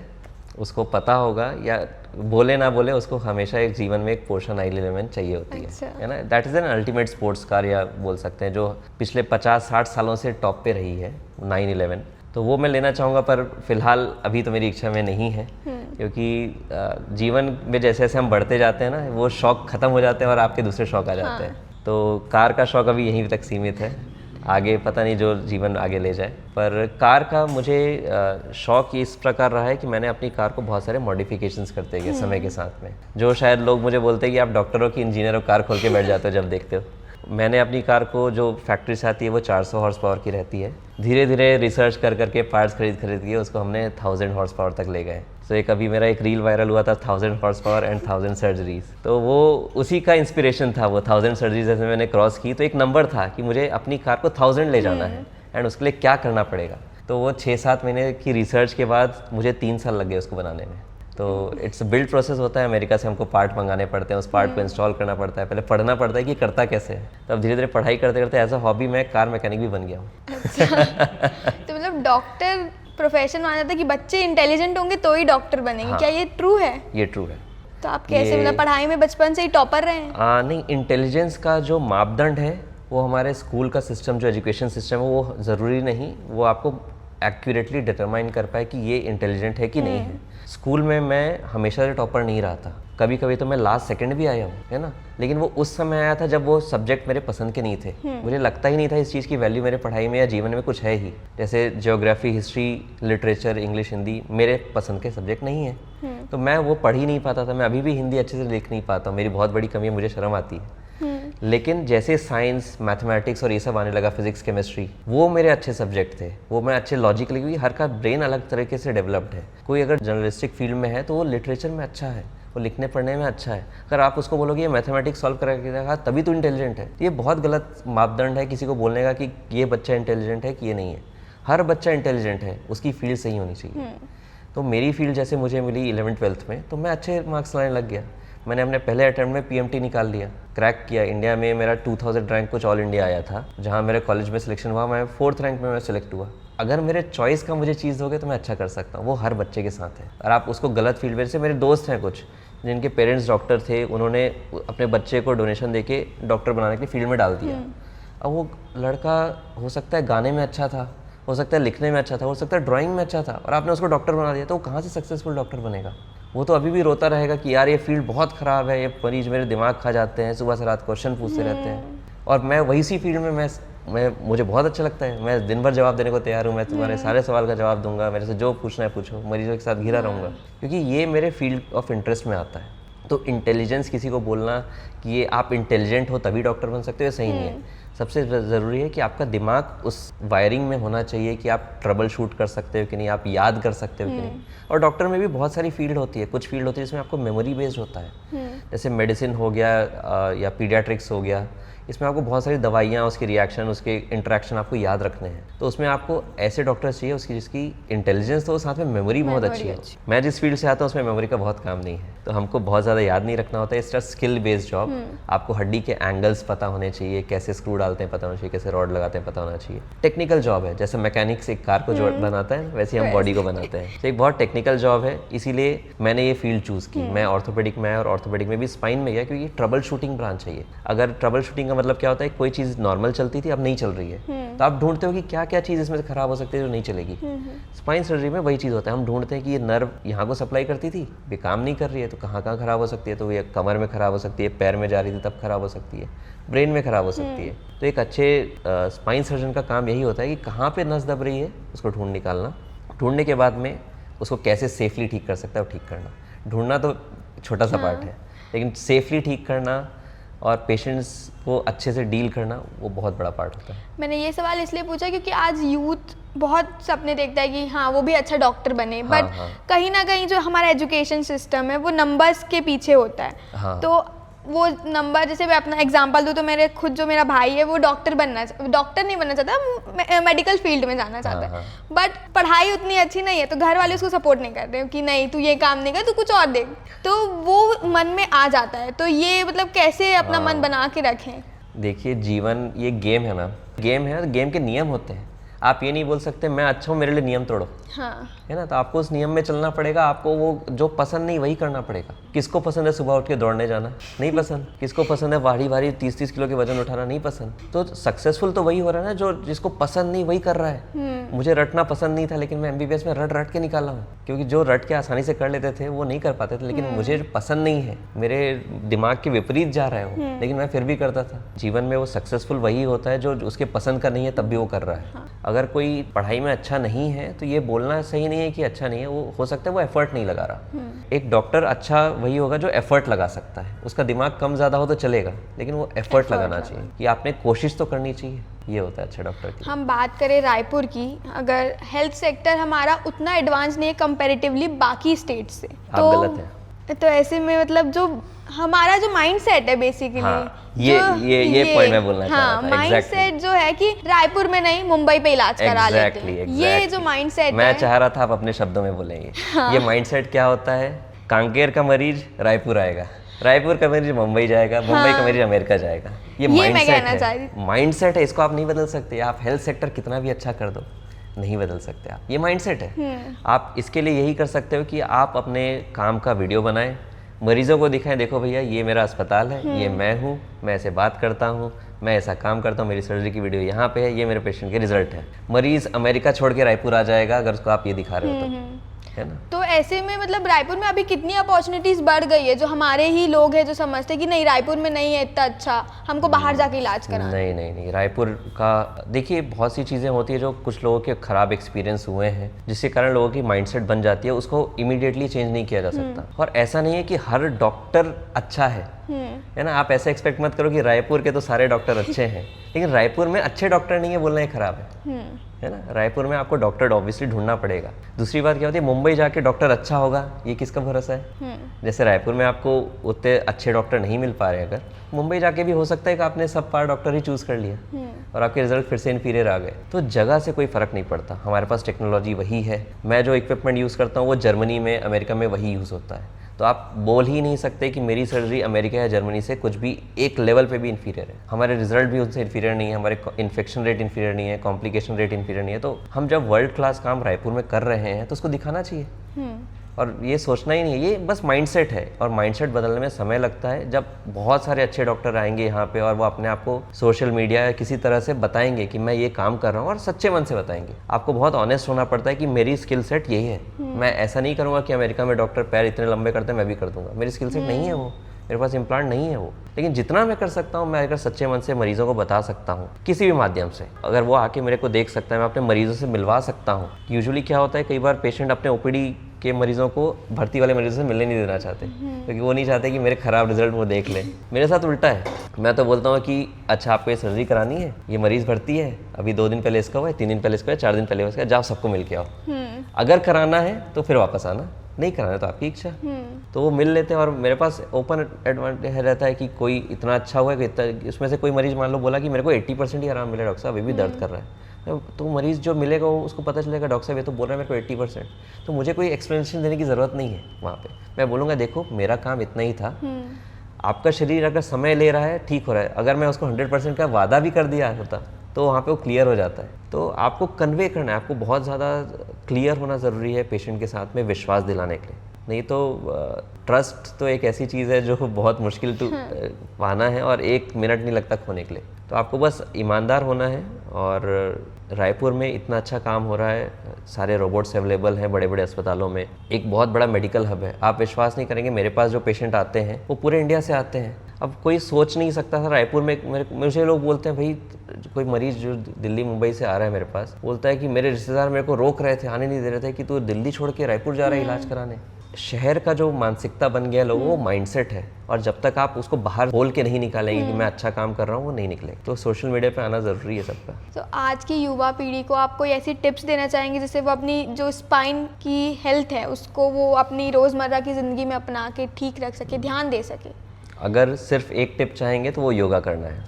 उसको पता होगा, या बोले ना बोले, उसको हमेशा एक जीवन में एक पोर्शन 911 चाहिए होती अच्छा। है ना। That is an ultimate sports car, या बोल सकते हैं जो पिछले 50-60 सालों से टॉप पे रही है 911। तो वो मैं लेना चाहूँगा, पर फिलहाल अभी तो मेरी इच्छा में नहीं है, क्योंकि जीवन में जैसे जैसे हम बढ़ते जाते हैं ना, वो शौक ख़त्म हो जाते हैं और आपके दूसरे शौक आ जाते हैं। तो कार का शौक अभी यहीं तक सीमित है, आगे पता नहीं जो जीवन आगे ले जाए। पर कार का मुझे शौक इस प्रकार रहा है कि मैंने अपनी कार को बहुत सारे मॉडिफिकेशंस करते गए समय के साथ में, जो शायद लोग मुझे बोलते हैं कि आप डॉक्टर हो कि इंजीनियर हो, कार खोल के बैठ जाते हो जब देखते हो। मैंने अपनी कार को, जो फैक्ट्री से आती है वो 400 हॉर्स पावर की रहती है, धीरे धीरे रिसर्च कर करके पार्ट्स खरीद के उसको हमने 1000 हॉर्स पावर तक ले गए। तो एक अभी मेरा एक रील वायरल हुआ था, 1000 हॉर्स पावर एंड 1000 सर्जरीज। तो वो उसी का इंस्पिरेशन था, वो 1000 सर्जरीज जैसे मैंने क्रॉस की तो एक नंबर था कि मुझे अपनी कार को 1000 ले जाना है, एंड उसके लिए क्या करना पड़ेगा। तो वो 6-7 महीने की रिसर्च के बाद मुझे 3 साल लग गए उसको बनाने में। तो इट्स बिल्ड प्रोसेस होता है, अमेरिका से हमको पार्ट मंगाने पड़ते हैं, उस पार्ट को इंस्टॉल करना पड़ता है, पहले पढ़ना पड़ता है कि करता कैसे है। तब धीरे धीरे पढ़ाई करते करते एज अ हॉबी मैं कार मैकेनिक भी बन गया हूँ। तो मतलब डॉक्टर प्रोफेशन माना जाता है कि बच्चे इंटेलिजेंट होंगे तो ही डॉक्टर बनेंगे। हाँ। क्या ये ट्रू है? ये ट्रू है। तो आप कैसे, मतलब पढ़ाई में बचपन से ही टॉपर रहे हैं? नहीं, इंटेलिजेंस का जो मापदंड है वो हमारे स्कूल का सिस्टम, जो एजुकेशन सिस्टम है, वो ज़रूरी नहीं वो आपको एक्यूरेटली डिटरमाइन कर पाए कि ये इंटेलिजेंट है कि नहीं है। स्कूल में मैं हमेशा से टॉपर नहीं रहा था, कभी कभी तो मैं लास्ट सेकंड भी आया हूँ, है ना। लेकिन वो उस समय आया था जब वो सब्जेक्ट मेरे पसंद के नहीं थे। मुझे लगता ही नहीं था इस चीज़ की वैल्यू मेरे पढ़ाई में या जीवन में कुछ है ही। जैसे geography, history, literature, English, Hindi मेरे पसंद के सब्जेक्ट नहीं है, तो मैं वो पढ़ ही नहीं पाता था। मैं अभी भी हिंदी अच्छे से लिख नहीं पाता हूँ, मेरी बहुत बड़ी कमी है, मुझे शर्म आती है। लेकिन जैसे साइंस, मैथमेटिक्स और ये सब आने लगा, फिजिक्स, केमिस्ट्री, वो मेरे अच्छे सब्जेक्ट थे, वो मैं अच्छे लॉजिकली, क्योंकि हर का ब्रेन अलग तरीके से डेवलप्ड है। कोई अगर जर्नलिस्टिक फील्ड में है तो वो लिटरेचर में अच्छा है, वो लिखने पढ़ने में अच्छा है। अगर आप उसको बोलोगे ये मैथमेटिक्स सॉल्व करके देखा तभी तो इंटेलिजेंट है, ये बहुत गलत मापदंड है किसी को बोलने का कि ये बच्चा इंटेलिजेंट है कि ये नहीं है। हर बच्चा इंटेलिजेंट है, उसकी फील्ड सही होनी चाहिए। तो मेरी फील्ड जैसे मुझे मिली 11th-12th में, तो मैं अच्छे मार्क्स लाने लग गया। मैंने अपने पहले अटेम्प्ट में PMT निकाल लिया, क्रैक किया। इंडिया में मेरा 2000 रैंक कुछ ऑल इंडिया आया था, जहाँ मेरे कॉलेज में सिलेक्शन हुआ, मैं 4th रैंक में मैं सिलेक्ट हुआ। अगर मेरे चॉइस का मुझे चीज़ दोगे तो मैं अच्छा कर सकता हूँ, वो हर बच्चे के साथ है। और आप उसको गलत फील्ड में, जैसे मेरे दोस्त हैं कुछ जिनके पेरेंट्स डॉक्टर थे, उन्होंने अपने बच्चे को डोनेशन देके डॉक्टर बनाने के लिए फील्ड में डाल दिया। अब वो लड़का हो सकता है गाने में अच्छा था, हो सकता है लिखने में अच्छा था, हो सकता है ड्राइंग में अच्छा था, और आपने उसको डॉक्टर बना दिया, तो वो कहाँ से सक्सेसफुल डॉक्टर बनेगा? वो तो अभी भी रोता रहेगा कि यार ये फील्ड बहुत ख़राब है, ये मरीज मेरे दिमाग खा जाते हैं, सुबह से रात क्वेश्चन पूछते रहते हैं। और मैं वही सी फील्ड में मैं मुझे बहुत अच्छा लगता है, मैं दिन भर जवाब देने को तैयार हूँ, मैं तुम्हारे सारे सवाल का जवाब दूंगा, मेरे से जो पूछना है पूछो, मरीजों के साथ घिरा रहूँगा, क्योंकि ये मेरे फील्ड ऑफ इंटरेस्ट में आता है। तो इंटेलिजेंस किसी को बोलना कि ये आप इंटेलिजेंट हो तभी डॉक्टर बन सकते हो, ये सही नहीं है। सबसे ज़रूरी है कि आपका दिमाग उस वायरिंग में होना चाहिए कि आप ट्रबल शूट कर सकते हो कि नहीं, आप याद कर सकते हो कि नहीं। और डॉक्टर में भी बहुत सारी फील्ड होती है, कुछ फील्ड होती है जिसमें आपको मेमोरी बेस्ड होता है, जैसे मेडिसिन हो गया या पीडियाट्रिक्स हो गया, इसमें आपको बहुत सारी दवाइयाँ, उसके रिएक्शन, उसके इंटरेक्शन आपको याद रखने हैं। तो उसमें आपको ऐसे डॉक्टर्स चाहिए उसकी जिसकी इंटेलिजेंस तो साथ में मेमोरी बहुत अच्छी हो। मैं जिस फील्ड से आता हूँ उसमें मेमोरी का बहुत काम नहीं है, तो हमको बहुत ज़्यादा याद नहीं रखना होता है। It's skill based job. आपको हड्डी के एंगल्स पता होने चाहिए, कैसे स्क्रू डालते हैं पता होना चाहिए, कैसे रॉड लगाते हैं पता होना चाहिए। टेक्निकल जॉब है, जैसे मैकेनिक्स एक कार को जो बनाता है वैसे हम बॉडी को बनाते हैं। तो एक बहुत टेक्निकल जॉब है, इसीलिए मैंने ये फील्ड चूज़ की। मैं ऑर्थोपेडिक में और ऑर्थोपेडिक में भी स्पाइन में गया क्योंकि ट्रबल शूटिंग ब्रांच है ये। अगर ट्रबल शूटिंग का मतलब क्या होता है, कोई चीज़ नॉर्मल चलती थी अब नहीं चल रही है, तो आप ढूंढते हो कि क्या क्या चीज़ इसमें से खराब हो सकती है जो नहीं चलेगी। स्पाइन सर्जरी में वही चीज़ होता है, हम ढूंढते हैं कि ये नर्व यहाँ को सप्लाई करती थी, ये काम नहीं कर रही है, तो कहाँ कहाँ खराब हो सकती है। तो ये कमर में खराब हो सकती है, पैर में जा रही थी तब खराब हो सकती है, ब्रेन में खराब हो सकती है। तो एक अच्छे स्पाइन सर्जन का काम यही होता है कि कहाँ पे नस दब रही है उसको ढूंढ निकालना, ढूंढने के बाद में उसको कैसे सेफली ठीक कर सकता है वो ठीक करना। ढूंढना तो छोटा सा पार्ट है, लेकिन सेफली ठीक करना और पेशेंट्स को अच्छे से डील करना वो बहुत बड़ा पार्ट होता है। मैंने ये सवाल इसलिए पूछा क्योंकि आज यूथ बहुत सपने देखता है कि हाँ वो भी अच्छा डॉक्टर बने, बट कहीं ना कहीं जो हमारा एजुकेशन सिस्टम है वो नंबर्स के पीछे होता है। तो वो नंबर, जैसे मैं अपना एग्जांपल दूँ तो मेरे खुद जो मेरा भाई है वो डॉक्टर नहीं बनना चाहता, मेडिकल फील्ड में जाना चाहता है, बट पढ़ाई उतनी अच्छी नहीं है तो घर वाले उसको सपोर्ट नहीं करते कि नहीं तू ये काम नहीं कर, तू कुछ और देख। तो वो मन में आ जाता है। तो ये मतलब कैसे अपना मन बना के रखें? देखिए, जीवन ये गेम है मैम, गेम है, गेम के नियम होते हैं। आप ये नहीं बोल सकते मैं अच्छा हूँ मेरे लिए नियम तोड़ो, है ना। तो आपको उस नियम में चलना पड़ेगा, आपको वो जो पसंद नहीं वही करना पड़ेगा। किसको पसंद है सुबह उठ के दौड़ने जाना? नहीं पसंद। किसको पसंद है भारी भारी 30-30 किलो के वजन उठाना? नहीं पसंद। तो सक्सेसफुल तो वही हो रहा है ना जो जिसको पसंद नहीं वही कर रहा है। मुझे रटना पसंद नहीं था लेकिन मैं MBBS में रट के निकाला हूँ, क्योंकि जो रट के आसानी से कर लेते थे वो नहीं कर पाते थे। लेकिन मुझे पसंद नहीं है, मेरे दिमाग के विपरीत जा रहा है वो, लेकिन मैं फिर भी करता था। जीवन में वो सक्सेसफुल वही होता है जो उसके पसंद का नहीं है तब भी वो कर रहा है। अगर कोई पढ़ाई में अच्छा नहीं है तो ये बोलना सही नहीं है कि अच्छा नहीं है, वो हो सकता है वो एफर्ट नहीं लगा रहा। एक डॉक्टर अच्छा वही होगा जो एफर्ट लगा सकता है। उसका दिमाग कम ज़्यादा हो तो चलेगा, लेकिन वो एफर्ट लगाना चाहिए कि आपने कोशिश तो करनी चाहिए। ये होता है अच्छा डॉक्टर की। हम बात करें रायपुर की, अगर हेल्थ सेक्टर हमारा उतना एडवांस नहीं है कंपैरेटिवली बाकी स्टेट से, आप गलत हैं। तो ऐसे में मतलब जो हमारा जो माइंडसेट है बेसिकली, ये पॉइंट मैं बोलना चाह रहा था। माइंडसेट जो है कि रायपुर में नहीं मुंबई पे इलाज करा लेते हैं। ये जो माइंडसेट मैं चाह रहा था आप अपने शब्दों में बोलेंगे। ये माइंडसेट क्या होता है? कांकेर का मरीज रायपुर आएगा, रायपुर का मरीज मुंबई जाएगा, मुंबई का मरीज अमेरिका जाएगा। ये माइंडसेट है, माइंडसेट है, इसको आप नहीं बदल सकते। आप हेल्थ सेक्टर कितना भी अच्छा कर दो, नहीं बदल सकते आप। ये माइंडसेट है। आप इसके लिए यही कर सकते हो कि आप अपने काम का वीडियो बनाएं, मरीजों को दिखाएं, देखो भैया ये मेरा अस्पताल है, ये मैं हूँ, मैं ऐसे बात करता हूँ, मैं ऐसा काम करता हूँ, मेरी सर्जरी की वीडियो यहाँ पे है, ये मेरे पेशेंट के रिजल्ट है। मरीज अमेरिका छोड़ के रायपुर आ जाएगा अगर उसको आप ये दिखा रहे हो तो, है ना। तो ऐसे में मतलब रायपुर में अभी कितनी अपॉर्चुनिटीज बढ़ गई है, जो हमारे ही लोग हैं जो समझते हैं कि नहीं रायपुर में नहीं है इतना अच्छा, हमको बाहर जाके इलाज कराना। नहीं, रायपुर का देखिए बहुत सी चीज़ें होती है जो कुछ लोगों के खराब एक्सपीरियंस हुए हैं, जिसके कारण लोगों की माइंडसेट बन जाती है, उसको इमीडिएटली चेंज नहीं किया जा सकता। और ऐसा नहीं है कि हर डॉक्टर अच्छा है ना। आप ऐसा एक्सपेक्ट मत करो कि रायपुर के तो सारे डॉक्टर अच्छे हैं, लेकिन रायपुर में अच्छे डॉक्टर नहीं है बोलना ही खराब है ना। रायपुर में आपको डॉक्टर ऑब्वियसली ढूंढना पड़ेगा। दूसरी बात क्या होती है, मुंबई जाके डॉक्टर अच्छा होगा ये किसका भरोसा है? जैसे रायपुर में आपको उतने अच्छे डॉक्टर नहीं मिल पा रहे, अगर मुंबई जाके भी हो सकता है कि आपने सब पार डॉक्टर ही चूज कर लिया और आपके रिजल्ट फिर से इन्फीरियर आ गए। तो जगह से कोई फर्क नहीं पड़ता, हमारे पास टेक्नोलॉजी वही है। मैं जो इक्विपमेंट यूज़ करता हूँ वो जर्मनी में, अमेरिका में वही यूज़ होता है। तो आप बोल ही नहीं सकते कि मेरी सर्जरी अमेरिका या जर्मनी से कुछ भी एक लेवल पे भी इन्फीरियर है। हमारे रिजल्ट भी उनसे इन्फीरियर नहीं है, हमारे इन्फेक्शन रेट इन्फीरियर नहीं है, कॉम्प्लिकेशन रेट इन्फीरियर नहीं है। तो हम जब वर्ल्ड क्लास काम रायपुर में कर रहे हैं तो उसको दिखाना चाहिए और ये सोचना ही नहीं है। ये बस माइंडसेट है और माइंडसेट बदलने में समय लगता है। जब बहुत सारे अच्छे डॉक्टर आएंगे यहाँ पे और वो अपने आप को सोशल मीडिया या किसी तरह से बताएंगे कि मैं ये काम कर रहा हूँ और सच्चे मन से बताएंगे। आपको बहुत ऑनेस्ट होना पड़ता है कि मेरी स्किल सेट यही है। मैं ऐसा नहीं करूँगा कि अमेरिका में डॉक्टर पैर इतने लंबे करते हैं मैं भी कर दूंगा, मेरी स्किल सेट नहीं है वो, मेरे पास इम्प्लांट नहीं है वो। लेकिन जितना मैं कर सकता हूँ, मैं अगर सच्चे मन से मरीजों को बता सकता हूँ किसी भी माध्यम से, अगर वो आके मेरे को देख सकता है, मैं अपने मरीजों से मिलवा सकता हूँ। यूजुअली क्या होता है, कई बार पेशेंट अपने OPD के मरीजों को भर्ती वाले मरीजों से मिलने नहीं देना चाहते, क्योंकि वो नहीं चाहते कि मेरे खराब रिजल्ट वो देख ले। मेरे साथ उल्टा है, मैं तो बोलता हूँ कि अच्छा आपको ये सर्जरी करानी है, ये मरीज भर्ती है, अभी 2 दिन पहले इसका हुआ है, 3 दिन पहले इसका है, 4 दिन पहले इसका, जाओ सबको मिल के आओ। अगर कराना है तो फिर वापस आना, नहीं कराना है तो आपकी इच्छा। तो वो मिल लेते हैं। और मेरे पास ओपन एडवांटेज रहता है कि कोई इतना अच्छा हुआ है कि इसमें से कोई मरीज मान लो बोला कि मेरे को 80% ही आराम मिला डॉक्टर साहब, अभी भी दर्द कर रहा है, तो मरीज जो मिलेगा वो उसको पता चलेगा डॉक्टर साहब ये तो बोल रहा है मेरे को 80%, तो मुझे कोई एक्सप्लेनेशन देने की ज़रूरत नहीं है वहाँ पे। मैं बोलूँगा देखो मेरा काम इतना ही था, आपका शरीर अगर समय ले रहा है ठीक हो रहा है, अगर मैं उसको 100% का वादा भी कर दिया होता तो वहाँ पे वो क्लियर हो जाता है। तो आपको कन्वे करना है, आपको बहुत ज़्यादा क्लियर होना ज़रूरी है पेशेंट के साथ में विश्वास दिलाने के लिए। नहीं तो ट्रस्ट तो एक ऐसी चीज़ है जो बहुत मुश्किल टू पाना है और 1 मिनट नहीं लगता खोने के लिए। तो आपको बस ईमानदार होना है। और रायपुर में इतना अच्छा काम हो रहा है, सारे रोबोट्स अवेलेबल हैं बड़े बड़े अस्पतालों में, एक बहुत बड़ा मेडिकल हब है। आप विश्वास नहीं करेंगे, मेरे पास जो पेशेंट आते हैं वो पूरे इंडिया से आते हैं। अब कोई सोच नहीं सकता था रायपुर में, मुझे लोग बोलते हैं भाई कोई मरीज जो दिल्ली मुंबई से आ रहा है मेरे पास, बोलता है कि मेरे रिश्तेदार मेरे को रोक रहे थे, आने नहीं दे रहे थे कि तू दिल्ली छोड़ के रायपुर जा रहा है इलाज कराने। शहर का जो मानसिकता बन गया लोगों, वो माइंडसेट है, और जब तक आप उसको बाहर बोल के नहीं निकालेंगे कि मैं अच्छा काम कर रहा हूँ, वो नहीं निकलेगा। तो सोशल मीडिया पे आना ज़रूरी है सबका। तो आज की युवा पीढ़ी को आप कोई ऐसी टिप्स देना चाहेंगे जिससे वो अपनी जो स्पाइन की हेल्थ है उसको वो अपनी रोज़मर्रा की ज़िंदगी में अपना के ठीक रख सके, ध्यान दे सके? अगर सिर्फ एक टिप चाहेंगे तो वो योगा करना है।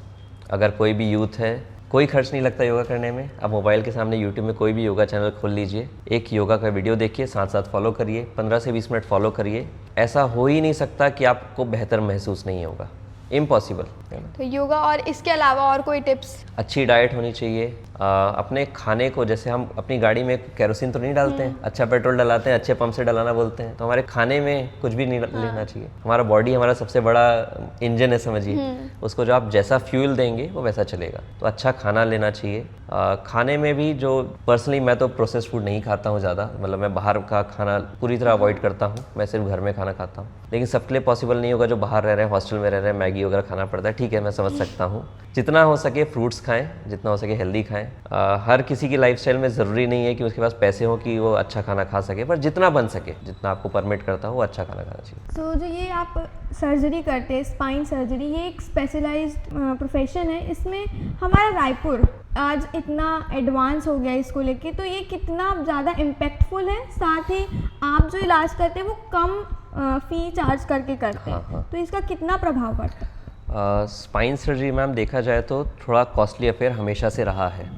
अगर कोई भी यूथ है, कोई खर्च नहीं लगता योगा करने में। आप मोबाइल के सामने यूट्यूब में कोई भी योगा चैनल खोल लीजिए, एक योगा का वीडियो देखिए, साथ साथ फॉलो करिए, 15 से 20 मिनट फॉलो करिए। ऐसा हो ही नहीं सकता कि आपको बेहतर महसूस नहीं होगा, इम्पॉसिबल है ना। तो योगा और इसके अलावा और कोई टिप्स? अच्छी डाइट होनी चाहिए। अपने खाने को, जैसे हम अपनी गाड़ी में केरोसिन तो नहीं डालते हैं, अच्छा पेट्रोल डलाते हैं, अच्छे पंप से डलाना बोलते हैं, तो हमारे खाने में कुछ भी नहीं लेना चाहिए। हमारा बॉडी हमारा सबसे बड़ा इंजन है समझिए, उसको जो आप जैसा फ्यूल देंगे वो वैसा चलेगा। तो अच्छा खाना लेना चाहिए। खाने में भी जो पर्सनली मैं तो प्रोसेस्ड फूड नहीं खाता हूँ ज़्यादा, मतलब मैं बाहर का खाना पूरी तरह अवॉइड करता हूँ, मैं सिर्फ घर में खाना खाता हूँ। लेकिन सबके लिए पॉसिबल नहीं होगा, जो बाहर रह रहे हैं, हॉस्टल में रह रहे हैं, मैगी वगैरह खाना पड़ता है, ठीक है मैं समझ सकता हूँ। जितना हो सके फ्रूट्स खाएं, जितना हो सके हेल्दी खाएं। हर किसी की लाइफस्टाइल में ज़रूरी नहीं है कि उसके पास पैसे हो कि वो अच्छा खाना खा सके, पर जितना बन सके, जितना आपको परमिट करता हो वो अच्छा खाना खाना चाहिए। सो जो ये आप सर्जरी करते हैं, स्पाइन सर्जरी, ये एक स्पेशलाइज्ड प्रोफेशन है। इसमें हमारा रायपुर आज इतना एडवांस हो गया इसको लेके, तो ये कितना ज़्यादा इम्पैक्टफुल है। साथ ही आप जो इलाज करते हैं वो कम फ़ी चार्ज करके करते हैं, हाँ। तो इसका कितना प्रभाव पड़ता है? स्पाइन सर्जरी मैम देखा जाए तो थोड़ा कॉस्टली अफेयर हमेशा से रहा है,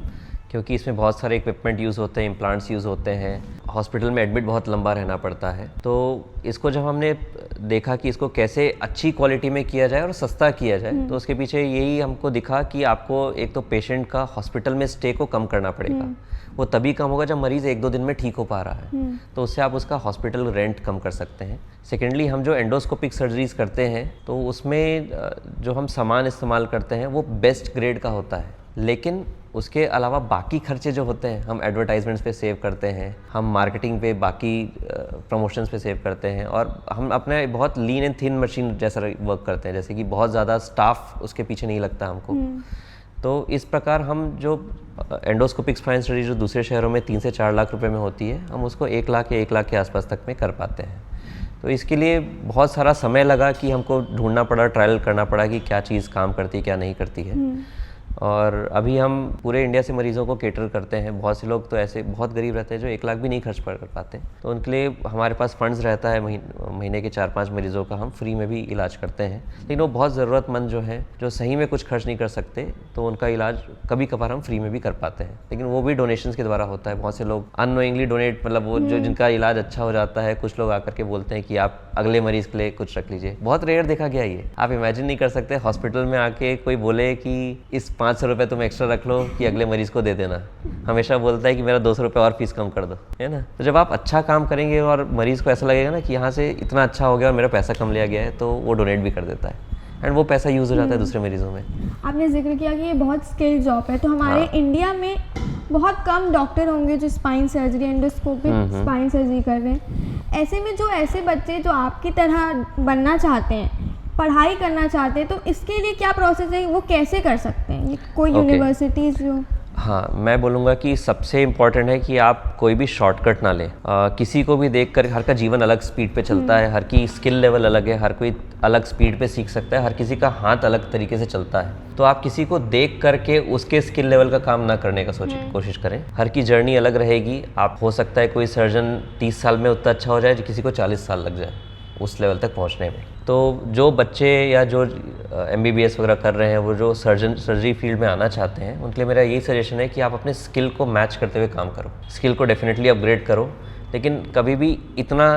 क्योंकि इसमें बहुत सारे इक्विपमेंट यूज़ होते हैं, इम्प्लांट्स यूज़ होते हैं, हॉस्पिटल में एडमिट बहुत लंबा रहना पड़ता है। तो इसको जब हमने देखा कि इसको कैसे अच्छी क्वालिटी में किया जाए और सस्ता किया जाए, तो उसके पीछे यही हमको दिखा कि आपको एक तो पेशेंट का हॉस्पिटल में स्टे को कम करना पड़ेगा। वो तभी कम होगा जब मरीज़ 1-2 दिन में ठीक हो पा रहा है, तो उससे आप उसका हॉस्पिटल रेंट कम कर सकते हैं। सेकेंडली हम जो एंडोस्कोपिक सर्जरीज करते हैं तो उसमें जो हम सामान इस्तेमाल करते हैं वो बेस्ट ग्रेड का होता है, लेकिन उसके अलावा बाकी खर्चे जो होते हैं हम एडवर्टाइजमेंट्स पे सेव करते हैं, हम मार्केटिंग पे, बाकी प्रमोशंस पे सेव करते हैं, और हम अपने बहुत लीन एंड थिन मशीन जैसा वर्क करते हैं, जैसे कि बहुत ज़्यादा स्टाफ उसके पीछे नहीं लगता हमको। तो इस प्रकार हम जो एंडोस्कोपिक स्पाइन सर्जरी जो दूसरे शहरों में 3 से 4 लाख रुपए में होती है, हम उसको 1 लाख या 1 लाख के आसपास तक में कर पाते हैं। तो इसके लिए बहुत सारा समय लगा कि हमको ढूंढना पड़ा, ट्रायल करना पड़ा कि क्या चीज़ काम करती है क्या नहीं करती है। और अभी हम पूरे इंडिया से मरीज़ों को केटर करते हैं। बहुत से लोग तो ऐसे बहुत गरीब रहते हैं जो 1 लाख भी नहीं खर्च कर पाते, तो उनके लिए हमारे पास फंड्स रहता है, महीने के 4-5 मरीज़ों का हम फ्री में भी इलाज करते हैं। लेकिन वो बहुत ज़रूरतमंद जो हैं, जो सही में कुछ खर्च नहीं कर सकते, तो उनका इलाज कभी कभार हम फ्री में भी कर पाते हैं, लेकिन वो भी डोनेशंस के द्वारा होता है। बहुत से लोग अननोइंगली डोनेट, मतलब वो जो जिनका इलाज अच्छा हो जाता है, कुछ लोग आकर के बोलते हैं कि आप अगले मरीज़ के लिए कुछ रख लीजिए। बहुत रेयर देखा गया ये, आप इमेजिन नहीं कर सकते हॉस्पिटल में आके कोई बोले कि इस 500 रुपये तुम एक्स्ट्रा रख लो कि अगले मरीज़ को दे देना। हमेशा बोलता है कि मेरा 200 रुपये और फीस कम कर दो, है ना। तो जब आप अच्छा काम करेंगे और मरीज़ को ऐसा लगेगा ना कि यहाँ से इतना अच्छा हो गया और मेरा पैसा कम लिया गया है, तो वो डोनेट भी कर देता है एंड वो पैसा यूज़ हो जाता है दूसरे मरीजों में। आपने जिक्र किया कि ये बहुत स्किल जॉब है, तो हमारे इंडिया में बहुत कम डॉक्टर होंगे जो spine surgery, endoscopic spine surgery कर रहे हैं। ऐसे में जो ऐसे बच्चे जो आपकी तरह बनना चाहते हैं, पढ़ाई करना चाहते हैं, तो इसके लिए क्या प्रोसेस है, वो कैसे कर सकते हैं? कोई यूनिवर्सिटीज़ जो हाँ, मैं बोलूँगा कि सबसे इम्पॉर्टेंट है कि आप कोई भी शॉर्टकट ना लें। किसी को भी देख कर, हर का जीवन अलग स्पीड पे चलता है, हर की स्किल लेवल अलग है, हर कोई अलग स्पीड पे सीख सकता है, हर किसी का हाथ अलग तरीके से चलता है। तो आप किसी को देख करके उसके स्किल लेवल का काम ना करने का कोशिश करें। हर की जर्नी अलग रहेगी। आप हो सकता है कोई सर्जन 30 साल में उतना अच्छा हो जाए, किसी को 40 साल लग जाए उस लेवल तक पहुंचने में। तो जो बच्चे या जो MBBS वगैरह कर रहे हैं, वो जो सर्जरी फील्ड में आना चाहते हैं, उनके लिए मेरा यही सजेशन है कि आप अपने स्किल को मैच करते हुए काम करो। स्किल को डेफिनेटली अपग्रेड करो, लेकिन कभी भी इतना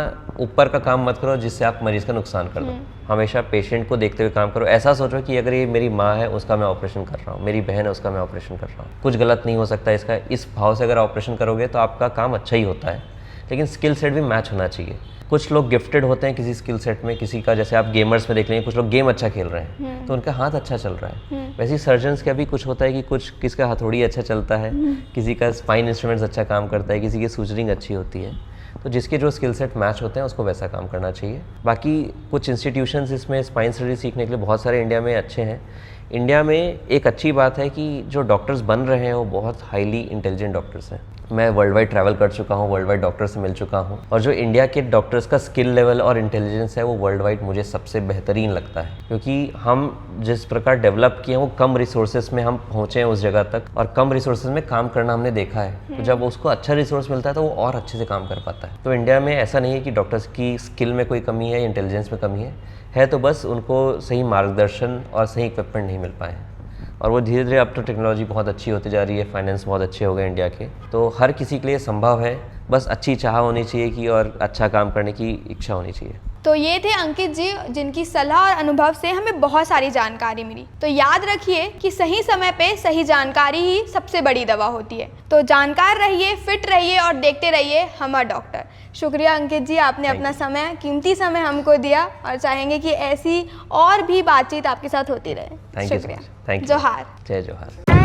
ऊपर का काम मत करो जिससे आप मरीज़ का नुकसान कर दो। हमेशा पेशेंट को देखते हुए काम करो। ऐसा सोचो कि अगर ये मेरी माँ है, उसका मैं ऑपरेशन कर रहा हूँ, मेरी बहन है, उसका मैं ऑपरेशन कर रहा हूँ, कुछ गलत नहीं हो सकता इसका। इस भाव से अगर ऑपरेशन करोगे तो आपका काम अच्छा ही होता है, लेकिन स्किल सेट भी मैच होना चाहिए। कुछ लोग गिफ्टेड होते हैं किसी स्किल सेट में, किसी का, जैसे आप गेमर्स में देख लेंगे, कुछ लोग गेम अच्छा खेल रहे हैं तो उनका हाथ अच्छा चल रहा है। वैसे ही सर्जन्स का भी कुछ होता है कि कुछ किसका हथौड़ी अच्छा चलता है, किसी का स्पाइन इंस्ट्रूमेंट्स अच्छा काम करता है, किसी की सूचरिंग अच्छी होती है। तो जिसके जो स्किल सेट मैच होते हैं उसको वैसा काम करना चाहिए। बाकी कुछ इंस्टीट्यूशंस इसमें स्पाइन सर्जरी सीखने के लिए बहुत सारे इंडिया में अच्छे हैं। इंडिया में एक अच्छी बात है कि जो डॉक्टर्स बन रहे हैं वो बहुत हाईली इंटेलिजेंट डॉक्टर्स हैं। मैं वर्ल्ड वाइड ट्रैवल कर चुका हूँ, वर्ल्ड वाइड डॉक्टर से मिल चुका हूँ, और जो इंडिया के डॉक्टर्स का स्किल लेवल और इंटेलिजेंस है वो वर्ल्ड वाइड मुझे सबसे बेहतरीन लगता है। क्योंकि हम जिस प्रकार डेवलप किए हैं वो कम रिसोर्सेज में हम पहुँचे हैं उस जगह तक, और कम रिसोर्सेज में काम करना हमने देखा है। तो जब उसको अच्छा रिसोर्स मिलता है तो वो और अच्छे से काम कर पाता है। तो इंडिया में ऐसा नहीं है कि डॉक्टर्स की स्किल में कोई कमी है, इंटेलिजेंस में कमी है तो बस उनको सही मार्गदर्शन और सही इक्विपमेंट नहीं मिल पाए हैं। और वो धीरे धीरे, अब तो टेक्नोलॉजी बहुत अच्छी होती जा रही है, फाइनेंस बहुत अच्छे हो गए इंडिया के, तो हर किसी के लिए संभव है। बस अच्छी चाह होनी चाहिए कि, और अच्छा काम करने की इच्छा होनी चाहिए। तो ये थे अंकित जी, जिनकी सलाह और अनुभव से हमें बहुत सारी जानकारी मिली। तो याद रखिए कि सही समय पे सही जानकारी ही सबसे बड़ी दवा होती है। तो जानकार रहिए, फिट रहिए और देखते रहिए हमर डॉक्टर। शुक्रिया अंकित जी, आपने अपना समय, कीमती समय हमको दिया, और चाहेंगे कि ऐसी और भी बातचीत आपके साथ होती रहे। Thank you. शुक्रिया। जोहार। जय जोहार।